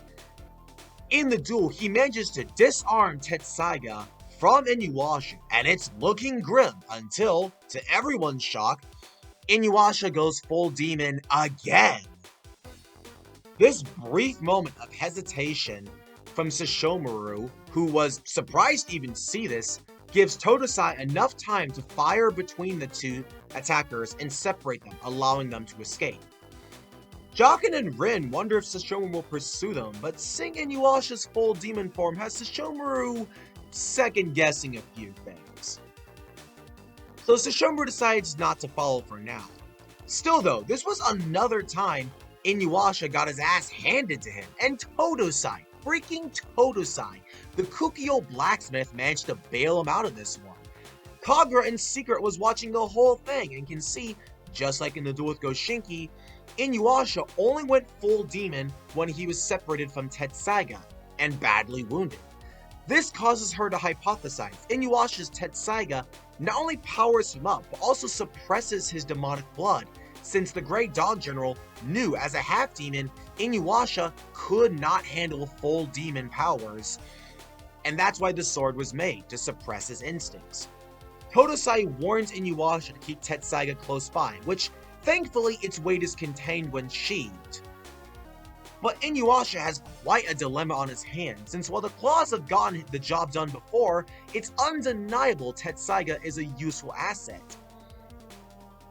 Speaker 4: In the duel, he manages to disarm Tetsaiga from Inuyasha, and it's looking grim until, to everyone's shock, Inuyasha goes full demon again. This brief moment of hesitation from Sesshomaru, who was surprised to even see this, gives Totosai enough time to fire between the two attackers and separate them, allowing them to escape. Jaken and Rin wonder if Sesshomaru will pursue them, but seeing Inuyasha's full demon form has Sesshomaru second-guessing a few things. So Sesshomaru decides not to follow for now. Still though, this was another time Inuyasha got his ass handed to him, and Totosai, freaking Totosai, the Kukyo blacksmith, managed to bail him out of this one. Kagura in secret was watching the whole thing and can see, just like in the duel with Goshinki, Inuyasha only went full demon when he was separated from Tetsaiga and badly wounded. This causes her to hypothesize Inuyasha's Tetsaiga not only powers him up, but also suppresses his demonic blood, since the Grey Dog General knew as a half-demon, Inuyasha could not handle full demon powers, and that's why the sword was made, to suppress his instincts. Totosai warns Inuyasha to keep Tetsaiga close by, which thankfully its weight is contained when sheathed. But Inuyasha has quite a dilemma on his hands, since while the claws have gotten the job done before, it's undeniable Tetsaiga is a useful asset.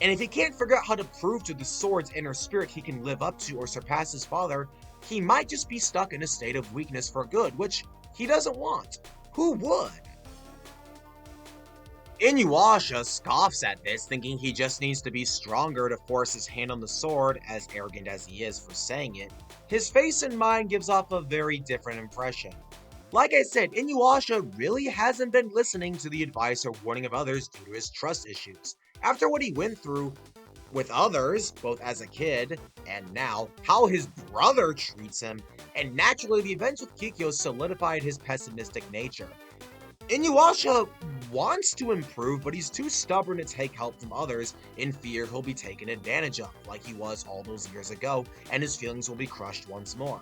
Speaker 4: And if he can't figure out how to prove to the sword's inner spirit he can live up to or surpass his father, he might just be stuck in a state of weakness for good, which he doesn't want. Who would? Inuyasha scoffs at this, thinking he just needs to be stronger to force his hand on the sword, as arrogant as he is for saying it. His face and mind gives off a very different impression. Like I said, Inuyasha really hasn't been listening to the advice or warning of others due to his trust issues. After what he went through with others, both as a kid and now, how his brother treats him, and naturally the events with Kikyo solidified his pessimistic nature. Inuyasha wants to improve, but he's too stubborn to take help from others in fear he'll be taken advantage of, like he was all those years ago, and his feelings will be crushed once more.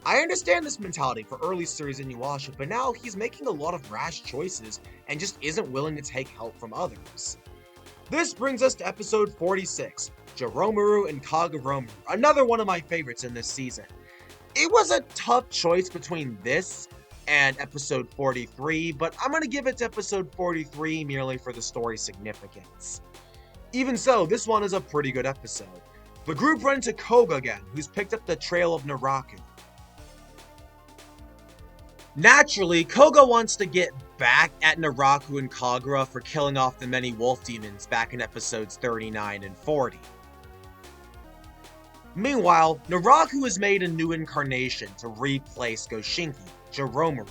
Speaker 4: I understand this mentality for early series Inuyasha, but now he's making a lot of rash choices and just isn't willing to take help from others. This brings us to episode 46, Joromaru and Kagoromaru, another one of my favorites in this season. It was a tough choice between this and episode 43, but I'm going to give it to episode 43 merely for the story's significance. Even so, this one is a pretty good episode. The group run into Koga again, who's picked up the trail of Naraku. Naturally, Koga wants to get back at Naraku and Kagura for killing off the many wolf demons back in episodes 39 and 40. Meanwhile, Naraku has made a new incarnation to replace Goshinki, Joromaru.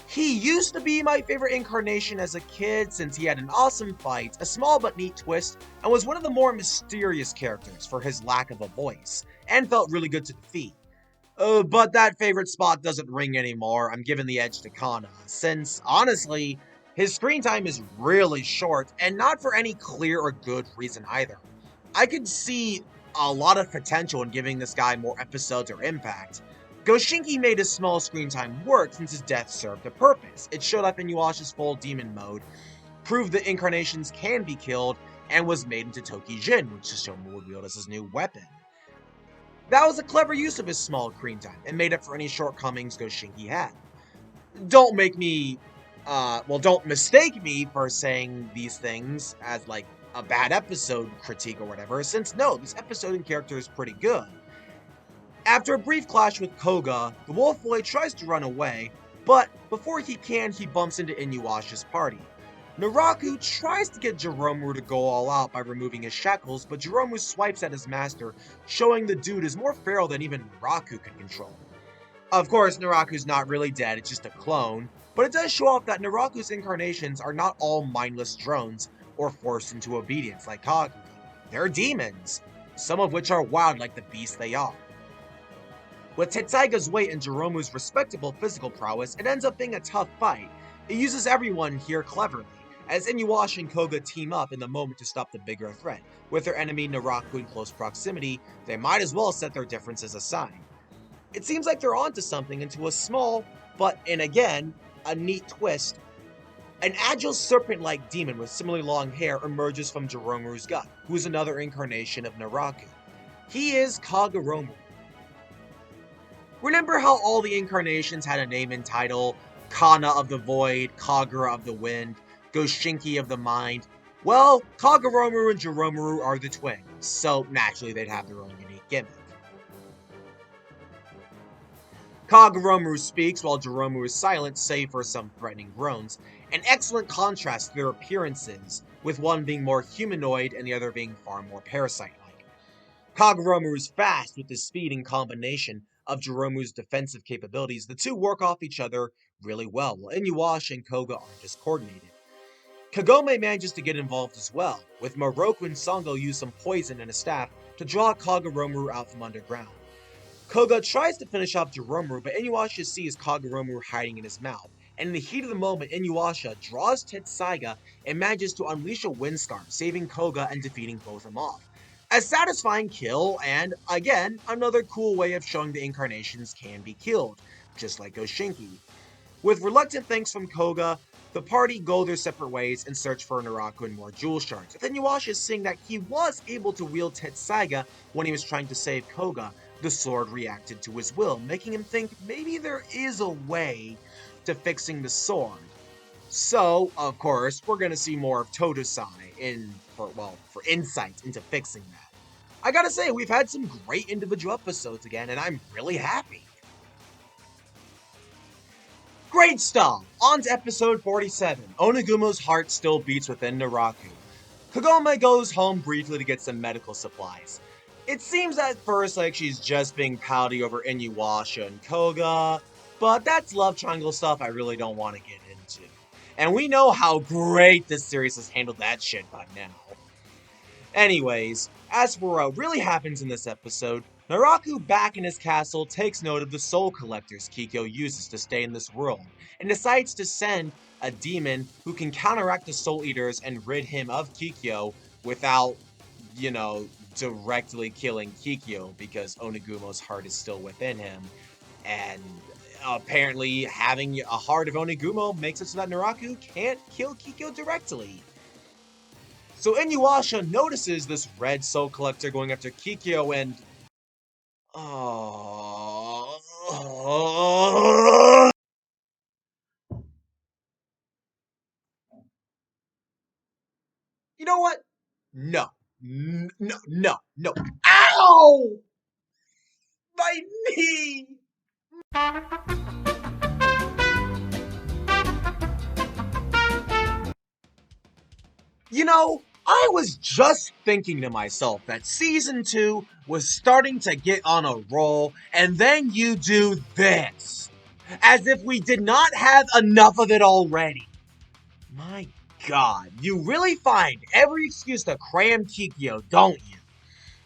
Speaker 4: He used to be my favorite incarnation as a kid since he had an awesome fight, a small but neat twist, and was one of the more mysterious characters for his lack of a voice, and felt really good to defeat. But that favorite spot doesn't ring anymore. I'm giving the edge to Kana, since, honestly, his screen time is really short, and not for any clear or good reason either. I could see a lot of potential in giving this guy more episodes or impact. Goshinki made his small screen time work since his death served a purpose. It showed up in Inuyasha's full demon mode, proved that incarnations can be killed, and was made into Tokijin, which Sesshomaru revealed as his new weapon. That was a clever use of his small screen time, and made up for any shortcomings Goshinki had. Don't make me, don't mistake me for saying these things as, like, a bad episode critique or whatever, since no, this episode and character is pretty good. After a brief clash with Koga, the wolf boy tries to run away, but before he can, he bumps into Inuyasha's party. Naraku tries to get Joromu to go all out by removing his shackles, but Joromu swipes at his master, showing the dude is more feral than even Naraku can control. Of course, Naraku's not really dead, it's just a clone, but it does show off that Naraku's incarnations are not all mindless drones or forced into obedience like Kagura. They're demons, some of which are wild like the beasts they are. With Tetsaiga's weight and Joromu's respectable physical prowess, it ends up being a tough fight. It uses everyone here cleverly, as Inuyasha and Koga team up in the moment to stop the bigger threat. With their enemy Naraku in close proximity, they might as well set their differences aside. It seems like they're onto something into a small, but, and again, a neat twist. An agile serpent-like demon with similarly long hair emerges from Joromu's gut, who is another incarnation of Naraku. He is Kagoromu. Remember how all the incarnations had a name and title? Kana of the Void, Kagura of the Wind, Goshinki of the Mind? Well, Kagoromu and Joromu are the twins, so naturally they'd have their own unique gimmick. Kagoromu speaks while Joromu is silent, save for some threatening groans, an excellent contrast to their appearances, with one being more humanoid and the other being far more parasite-like. Kagoromu is fast with his speed and combination of Joromu's defensive capabilities. The two work off each other really well, while Inuyasha and Koga aren't as coordinated. Kagome manages to get involved as well, with Moroku and Sango use some poison and a staff to draw Kagoromu out from underground. Koga tries to finish off Joromu, but Inuyasha sees Kagoromu hiding in his mouth, and in the heat of the moment, Inuyasha draws Tetsaiga and manages to unleash a windstorm, saving Koga and defeating both of them off. A satisfying kill, and again, another cool way of showing the incarnations can be killed, just like Goshinki. With reluctant thanks from Koga, the party go their separate ways and search for Naraku and more jewel shards, with Inuyasha seeing that he was able to wield Tetsaiga when he was trying to save Koga. The sword reacted to his will, making him think maybe there is a way to fixing the sword. So, of course, we're gonna see more of Totosai for insights into fixing that. I gotta say, we've had some great individual episodes again, and I'm really happy. Great stuff! On to episode 47. Onigumo's heart still beats within Naraku. Kagome goes home briefly to get some medical supplies. It seems at first like she's just being pouty over Inuyasha and Koga, but that's love triangle stuff I really don't want to get into. And we know how great this series has handled that shit by now. Anyways, as for what really happens in this episode, Naraku back in his castle takes note of the soul collectors Kikyo uses to stay in this world, and decides to send a demon who can counteract the soul eaters and rid him of Kikyo without, directly killing Kikyo, because Onigumo's heart is still within him, and apparently having a heart of Onigumo makes it so that Naraku can't kill Kikyo directly. So Inuyasha notices this red soul collector going after Kikyo and... You know what? No. No. Ow! My knee! I was just thinking to myself that Season 2 was starting to get on a roll, and then you do this. As if we did not have enough of it already. My god, you really find every excuse to cram Kikyo, don't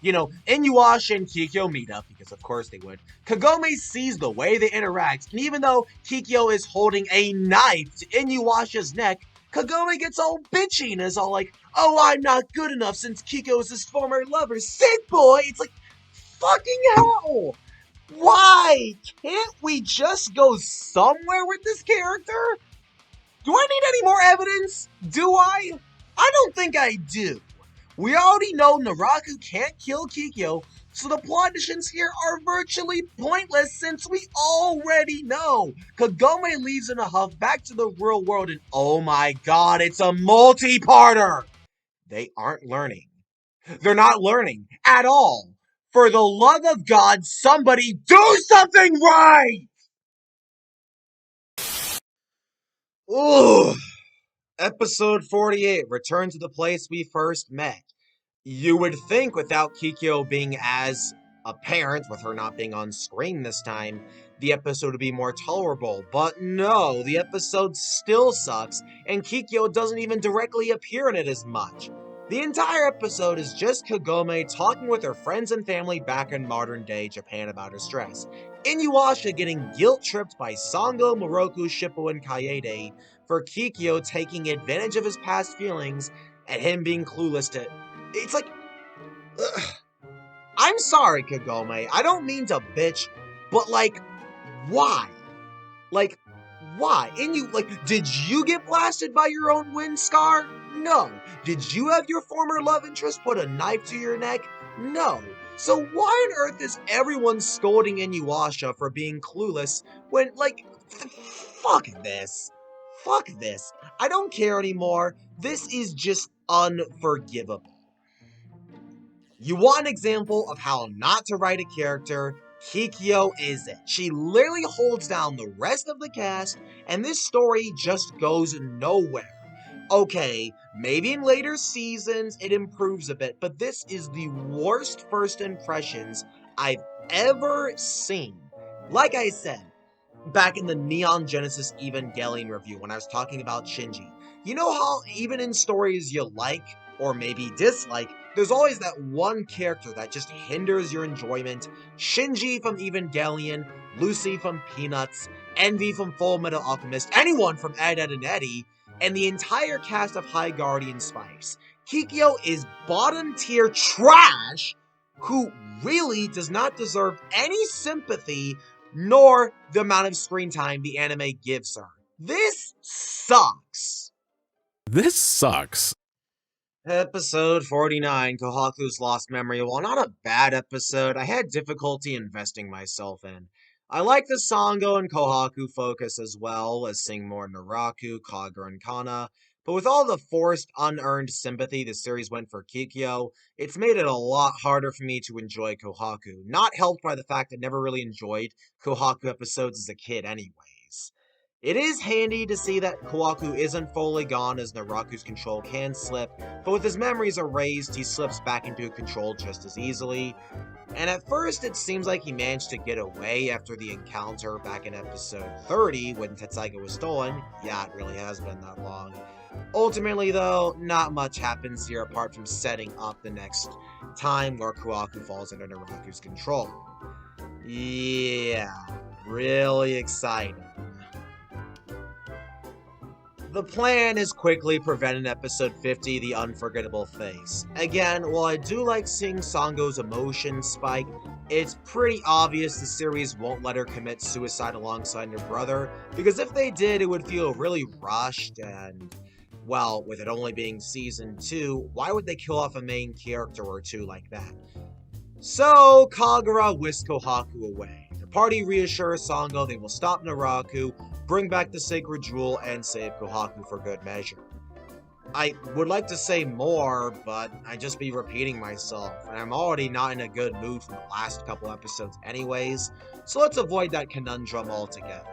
Speaker 4: you? Inuyasha and Kikyo meet up, because of course they would. Kagome sees the way they interact, and even though Kikyo is holding a knife to Inuyasha's neck, Kagome gets all bitchy and is all like, oh, I'm not good enough since Kikyo is his former lover. Sick boy! It's like, fucking hell! Why? Can't we just go somewhere with this character? Do I need any more evidence? Do I? I don't think I do. We already know Naraku can't kill Kikyo, So the plot additions here are virtually pointless since we already know. Kagome leaves in a huff back to the real world and oh my god, it's a multi-parter! They aren't learning. They're not learning at all. For the love of God, somebody do something right! Ooh. Episode 48, Return to the Place We First Met. You would think without Kikyo being as apparent, with her not being on screen this time, the episode would be more tolerable. But no, the episode still sucks, and Kikyo doesn't even directly appear in it as much. The entire episode is just Kagome talking with her friends and family back in modern day Japan about her stress. Inuyasha getting guilt-tripped by Sango, Moroku, Shippo, and Kaede for Kikyo taking advantage of his past feelings and him being clueless to... It's like... Ugh. I'm sorry, Kagome. I don't mean to bitch, but like, why? Like, why? Did you get blasted by your own wind scar? No. Did you have your former love interest put a knife to your neck? No. So why on earth is everyone scolding Inuyasha for being clueless when, like, fuck this. Fuck this. I don't care anymore. This is just unforgivable. You want an example of how not to write a character? Kikyo is it. She literally holds down the rest of the cast, and this story just goes nowhere. Okay, maybe in later seasons it improves a bit, but this is the worst first impressions I've ever seen. Like I said, back in the Neon Genesis Evangelion review when I was talking about Shinji, you know how even in stories you like, or maybe dislike, there's always that one character that just hinders your enjoyment. Shinji from Evangelion, Lucy from Peanuts, Envy from Full Metal Alchemist, anyone from Ed, Edd and Eddy, and the entire cast of High Guardian Spikes. Kikyo is bottom tier trash who really does not deserve any sympathy nor the amount of screen time the anime gives her. This sucks.
Speaker 9: This sucks.
Speaker 4: Episode 49, Kohaku's Lost Memory. While not a bad episode, I had difficulty investing myself in. I like the Sango and Kohaku focus as well as seeing more Naraku, Kagura, and Kana, but with all the forced, unearned sympathy the series went for Kikyo, it's made it a lot harder for me to enjoy Kohaku, not helped by the fact I never really enjoyed Kohaku episodes as a kid anyways. It is handy to see that Kohaku isn't fully gone as Naraku's control can slip, but with his memories erased, he slips back into control just as easily. And at first it seems like he managed to get away after the encounter back in episode 30 when Tetsaiga was stolen. Yeah, it really has been that long. Ultimately though, not much happens here apart from setting up the next time where Kohaku falls under Naraku's control. Yeah, really exciting. The plan is quickly prevent in episode 50 the unforgettable face. Again, while I do like seeing Sango's emotions spike, it's pretty obvious the series won't let her commit suicide alongside her brother, because if they did, it would feel really rushed and, well, with it only being season 2, why would they kill off a main character or two like that? So, Kagura whisks Kohaku away. The party reassures Sango they will stop Naraku, bring back the sacred jewel, and save Kohaku for good measure. I would like to say more, but I'd just be repeating myself, and I'm already not in a good mood from the last couple episodes anyways, so let's avoid that conundrum altogether.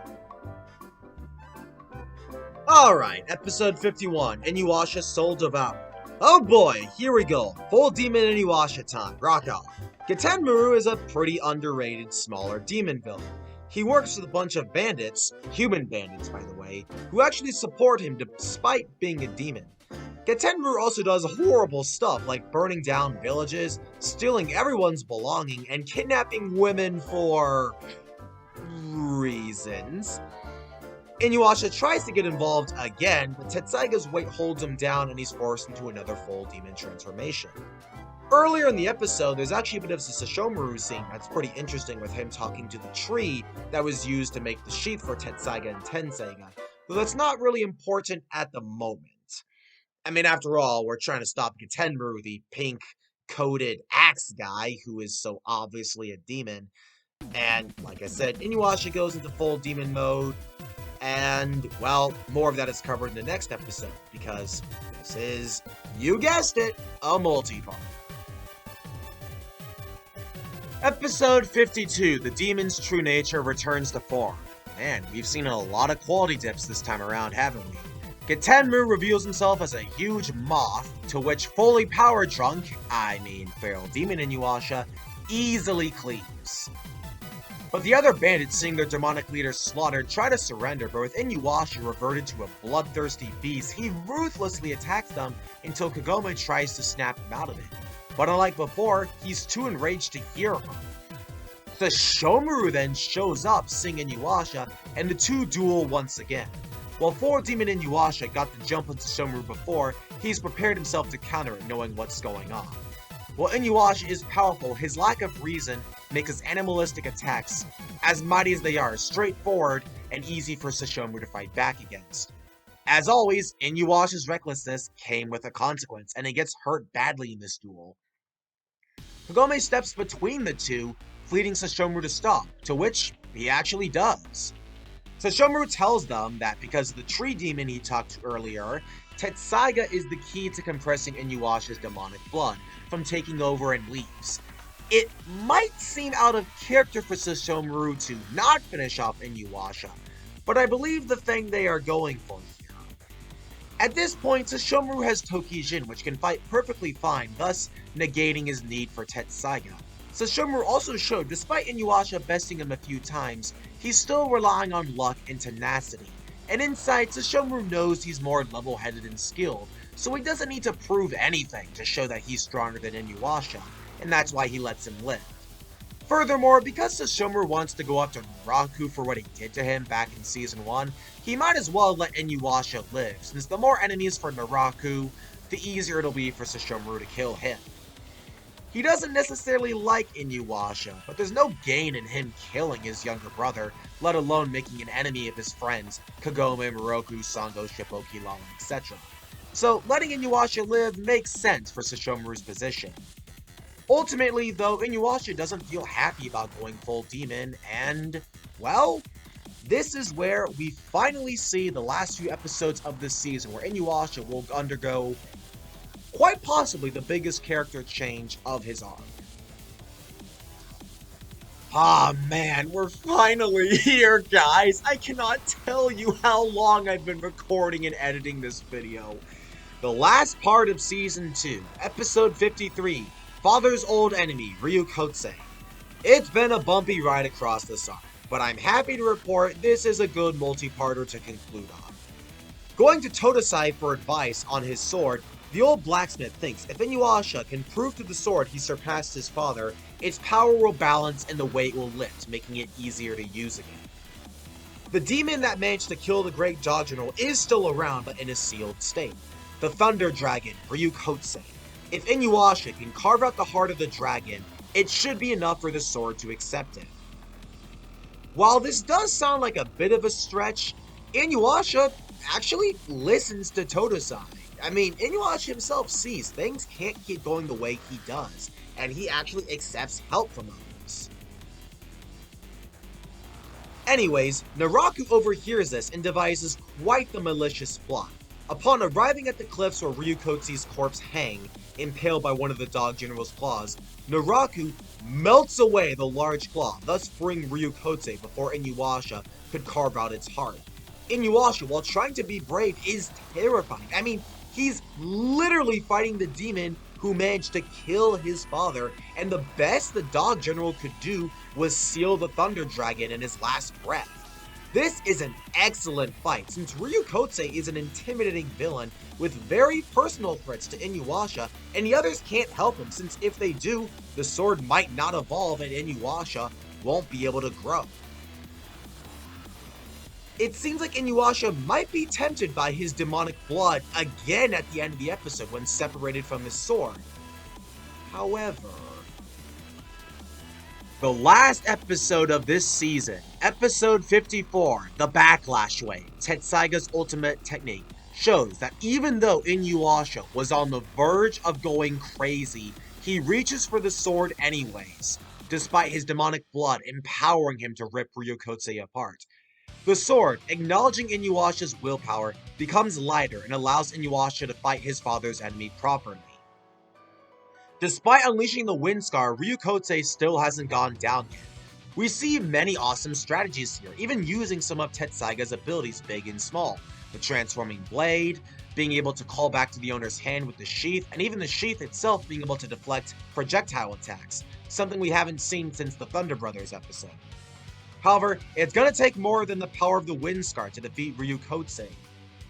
Speaker 4: Alright, episode 51, Inuyasha Soul Devoured. Oh boy, here we go, full Demon Inuyasha time, rock on. Gatenmaru is a pretty underrated, smaller demon villain. He works with a bunch of bandits, human bandits by the way, who actually support him despite being a demon. Gatenmaru also does horrible stuff like burning down villages, stealing everyone's belonging, and kidnapping women for... reasons. Inuyasha tries to get involved again, but Tetsaiga's weight holds him down and he's forced into another full demon transformation. Earlier in the episode, there's actually a bit of a Sesshomaru scene that's pretty interesting with him talking to the tree that was used to make the sheath for Tetsaiga and Tenseiga, though that's not really important at the moment. I mean, after all, we're trying to stop Gatenmaru, the pink coated axe guy who is so obviously a demon. And like I said, Inuyasha goes into full demon mode. And, well, more of that is covered in the next episode, because this is, you guessed it, a multi-part. Episode 52, The Demon's True Nature returns to form. Man, we've seen a lot of quality dips this time around, haven't we? Getenmu reveals himself as a huge moth, to which fully power drunk, feral demon Inuyasha, easily cleaves. But the other bandits, seeing their demonic leader slaughtered, try to surrender, but with Inuyasha reverted to a bloodthirsty beast, he ruthlessly attacks them until Kagome tries to snap him out of it. But unlike before, he's too enraged to hear her. Sesshomaru then shows up, seeing Inuyasha, and the two duel once again. While 4-demon Inuyasha got the jump on Sesshomaru before, he's prepared himself to counter it, knowing what's going on. While Inuyasha is powerful, his lack of reason makes his animalistic attacks, as mighty as they are, straightforward and easy for Sesshomaru to fight back against. As always, Inuyasha's recklessness came with a consequence, and he gets hurt badly in this duel. Kagome steps between the two, pleading Sesshomaru to stop, to which he actually does. Sesshomaru tells them that because of the tree demon he talked to earlier, Tetsaiga is the key to compressing Inuyasha's demonic blood from taking over and leaves. It might seem out of character for Sesshomaru to not finish off Inuyasha, but I believe the thing they are going for here. At this point, Sesshomaru has Tokijin, which can fight perfectly fine, thus negating his need for Tetsaiga. Sesshomaru also showed, despite Inuyasha besting him a few times, he's still relying on luck and tenacity. And inside, Sesshomaru knows he's more level-headed and skilled, so he doesn't need to prove anything to show that he's stronger than Inuyasha, and that's why he lets him live. Furthermore, because Sesshomaru wants to go after Naraku for what he did to him back in Season 1, he might as well let Inuyasha live, since the more enemies for Naraku, the easier it'll be for Sesshomaru to kill him. He doesn't necessarily like Inuyasha, but there's no gain in him killing his younger brother, let alone making an enemy of his friends, Kagome, Moroku, Sango, Shippo, Lala, etc. So letting Inuyasha live makes sense for Sesshomaru's position. Ultimately, though, Inuyasha doesn't feel happy about going full demon, and, well, this is where we finally see the last few episodes of this season, where Inuyasha will undergo quite possibly the biggest character change of his arc. Ah man, we're finally here, guys! I cannot tell you how long I've been recording and editing this video. The last part of Season 2, Episode 53, Father's Old Enemy, Ryukotse. It's been a bumpy ride across this arc, but I'm happy to report this is a good multi-parter to conclude on. Going to Totosai for advice on his sword, the old blacksmith thinks if Inuyasha can prove to the sword he surpassed his father, its power will balance and the weight will lift, making it easier to use again. The demon that managed to kill the Great Dog General is still around, but in a sealed state. The Thunder Dragon, Ryukotse. If Inuyasha can carve out the heart of the dragon, it should be enough for the sword to accept it. While this does sound like a bit of a stretch, Inuyasha actually listens to Totosai. Inuyasha himself sees things can't keep going the way he does, and he actually accepts help from others. Anyways, Naraku overhears this and devises quite the malicious plot. Upon arriving at the cliffs where Ryukotse's corpse hangs, impaled by one of the Dog General's claws, Naraku melts away the large claw, thus freeing Ryukotse before Inuyasha could carve out its heart. Inuyasha, while trying to be brave, is terrifying. He's literally fighting the demon who managed to kill his father, and the best the Dog General could do was seal the Thunder Dragon in his last breath. This is an excellent fight, since Ryukotse is an intimidating villain with very personal threats to Inuyasha, and the others can't help him, since if they do, the sword might not evolve and Inuyasha won't be able to grow. It seems like Inuyasha might be tempted by his demonic blood again at the end of the episode when separated from his sword. However, the last episode of this season, episode 54, The Backlash Wave, Tetsaiga's ultimate technique, shows that even though Inuyasha was on the verge of going crazy, he reaches for the sword anyways, despite his demonic blood empowering him to rip Ryukotse apart. The sword, acknowledging Inuyasha's willpower, becomes lighter and allows Inuyasha to fight his father's enemy properly. Despite unleashing the Wind Scar, Ryukotse still hasn't gone down yet. We see many awesome strategies here, even using some of Tetsaiga's abilities big and small. The transforming blade, being able to call back to the owner's hand with the sheath, and even the sheath itself being able to deflect projectile attacks, something we haven't seen since the Thunder Brothers episode. However, it's gonna take more than the power of the Wind Scar to defeat Ryukotse.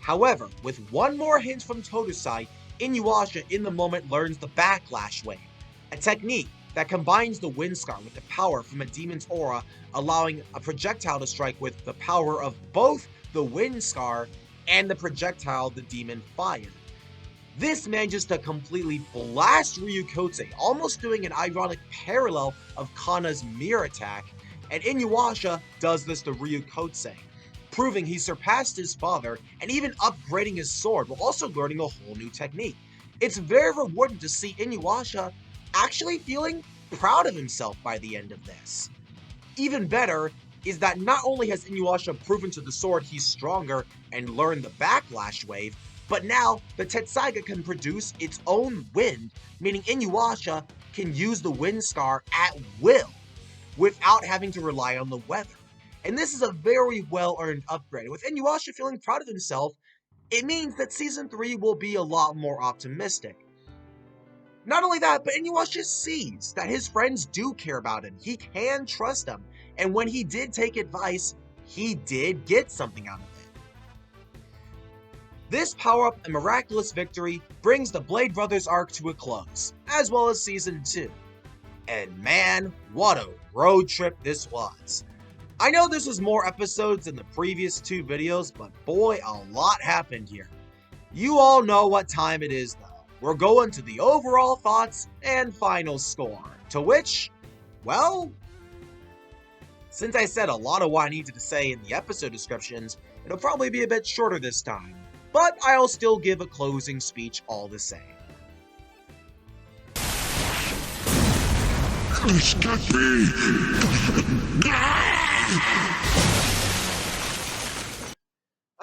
Speaker 4: However, with one more hint from Todosai, Inuyasha in the moment learns the Backlash Wave, a technique that combines the Wind Scar with the power from a demon's aura, allowing a projectile to strike with the power of both the Wind Scar and the projectile the demon fired. This manages to completely blast Ryukotse, almost doing an ironic parallel of Kana's mirror attack, and Inuyasha does this to Ryukotse, proving he surpassed his father and even upgrading his sword while also learning a whole new technique. It's very rewarding to see Inuyasha actually feeling proud of himself by the end of this. Even better is that not only has Inuyasha proven to the sword he's stronger and learned the Backlash Wave, but now the Tetsaiga can produce its own wind, meaning Inuyasha can use the Wind Scar at will, without having to rely on the weather. And this is a very well-earned upgrade. With Inuyasha feeling proud of himself, it means that Season 3 will be a lot more optimistic. Not only that, but Inuyasha sees that his friends do care about him. He can trust them. And when he did take advice, he did get something out of it. This power-up and miraculous victory brings the Blade Brothers arc to a close, as well as Season 2. And man, what a road trip this was. I know this was more episodes than the previous 2 videos, but boy, a lot happened here. You all know what time it is though. We're going to the overall thoughts and final score, to which, well, since I said a lot of what I needed to say in the episode descriptions, it'll probably be a bit shorter this time, but I'll still give a closing speech all the same.
Speaker 3: Get me!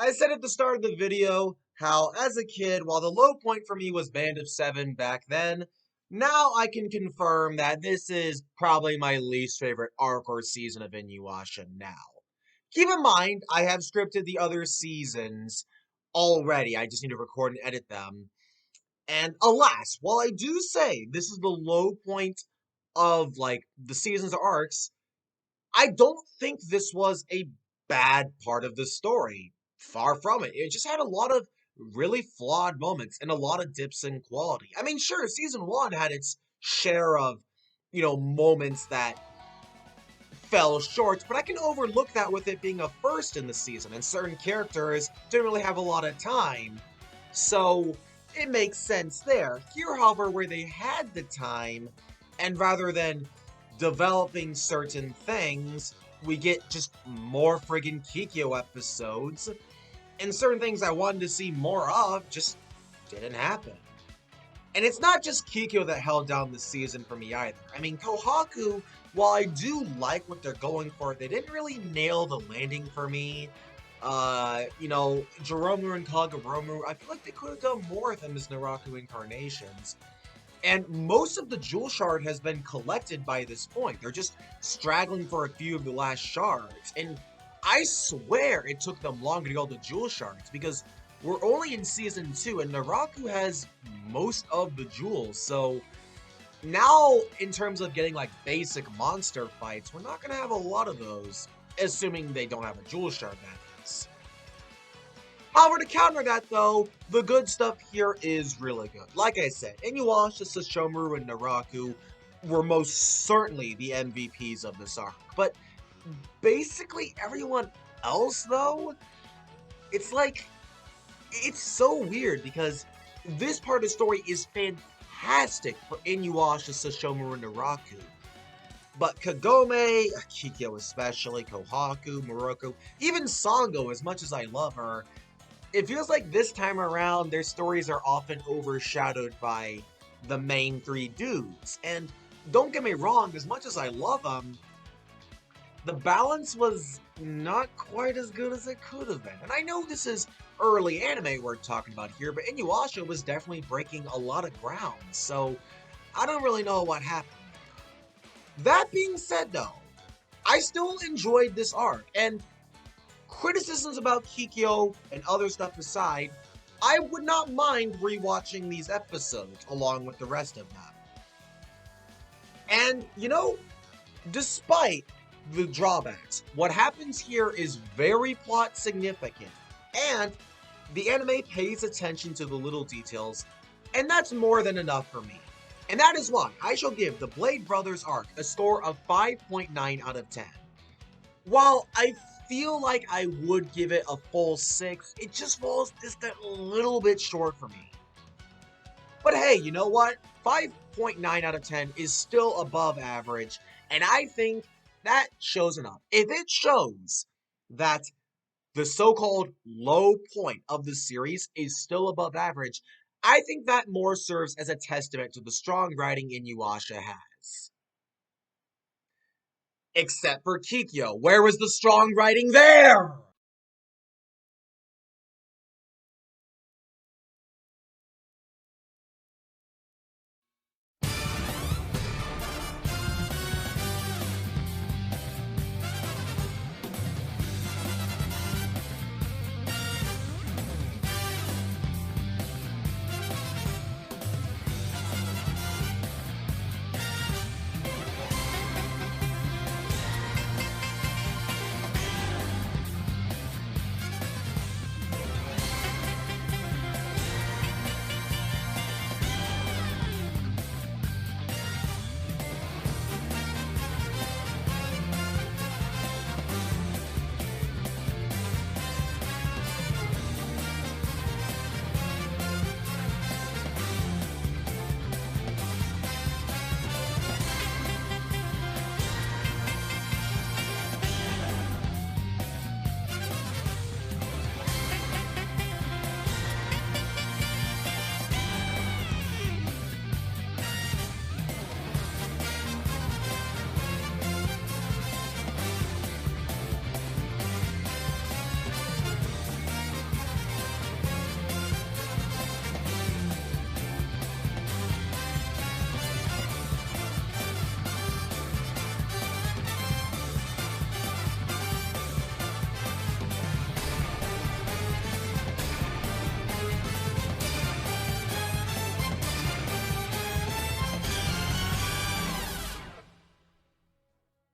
Speaker 4: I said at the start of the video how, as a kid, while the low point for me was Band of 7 back then, now I can confirm that this is probably my least favorite arc or season of Inuyasha now. Keep in mind, I have scripted the other seasons already, I just need to record and edit them. And alas, while I do say this is the low point of, like, the season's arcs, I don't think this was a bad part of the story. Far from it. It just had a lot of really flawed moments and a lot of dips in quality. I mean, sure, Season 1 had its share of, moments that fell short, but I can overlook that with it being a first in the season, and certain characters didn't really have a lot of time. So, it makes sense there. Here, however, where they had the time, and rather than developing certain things, we get just more friggin' Kikyo episodes, and certain things I wanted to see more of just didn't happen. And it's not just Kikyo that held down the season for me either. I mean, Kohaku, while I do like what they're going for, they didn't really nail the landing for me. Joromu and Kagoromu, I feel like they could have done more with them as Naraku incarnations. And most of the Jewel Shard has been collected by this point. They're just straggling for a few of the last shards. And I swear it took them longer to get all the Jewel Shards, because we're only in Season 2 and Naraku has most of the jewels. So now, in terms of getting like basic monster fights, we're not going to have a lot of those, assuming they don't have a Jewel Shard, that is. However, to counter that though, the good stuff here is really good. Like I said, Inuyasha, Sesshomaru, and Naraku were most certainly the MVPs of this arc. But basically everyone else though, it's so weird because this part of the story is fantastic for Inuyasha, Sesshomaru, and Naraku. But Kagome, Kikyo especially, Kohaku, Moroku, even Sango, as much as I love her, it feels like this time around their stories are often overshadowed by the main three dudes. And don't get me wrong, as much as I love them, the balance was not quite as good as it could have been. And I know this is early anime we're talking about here, but Inuyasha was definitely breaking a lot of ground, so I don't really know what happened. That being said, though, I still enjoyed this arc, and criticisms about Kikyo and other stuff aside, I would not mind rewatching these episodes along with the rest of them. And, despite the drawbacks, what happens here is very plot significant, and the anime pays attention to the little details, and that's more than enough for me. And that is why I shall give the Blade Brothers arc a score of 5.9 out of 10. While I feel like I would give it a full 6, it just falls just a little bit short for me. But hey, you know what? 5.9 out of 10 is still above average, and I think that shows enough. If it shows that the so-called low point of the series is still above average, I think that more serves as a testament to the strong writing Inuyasha has. Except for Kikyo, where was the strong writing there?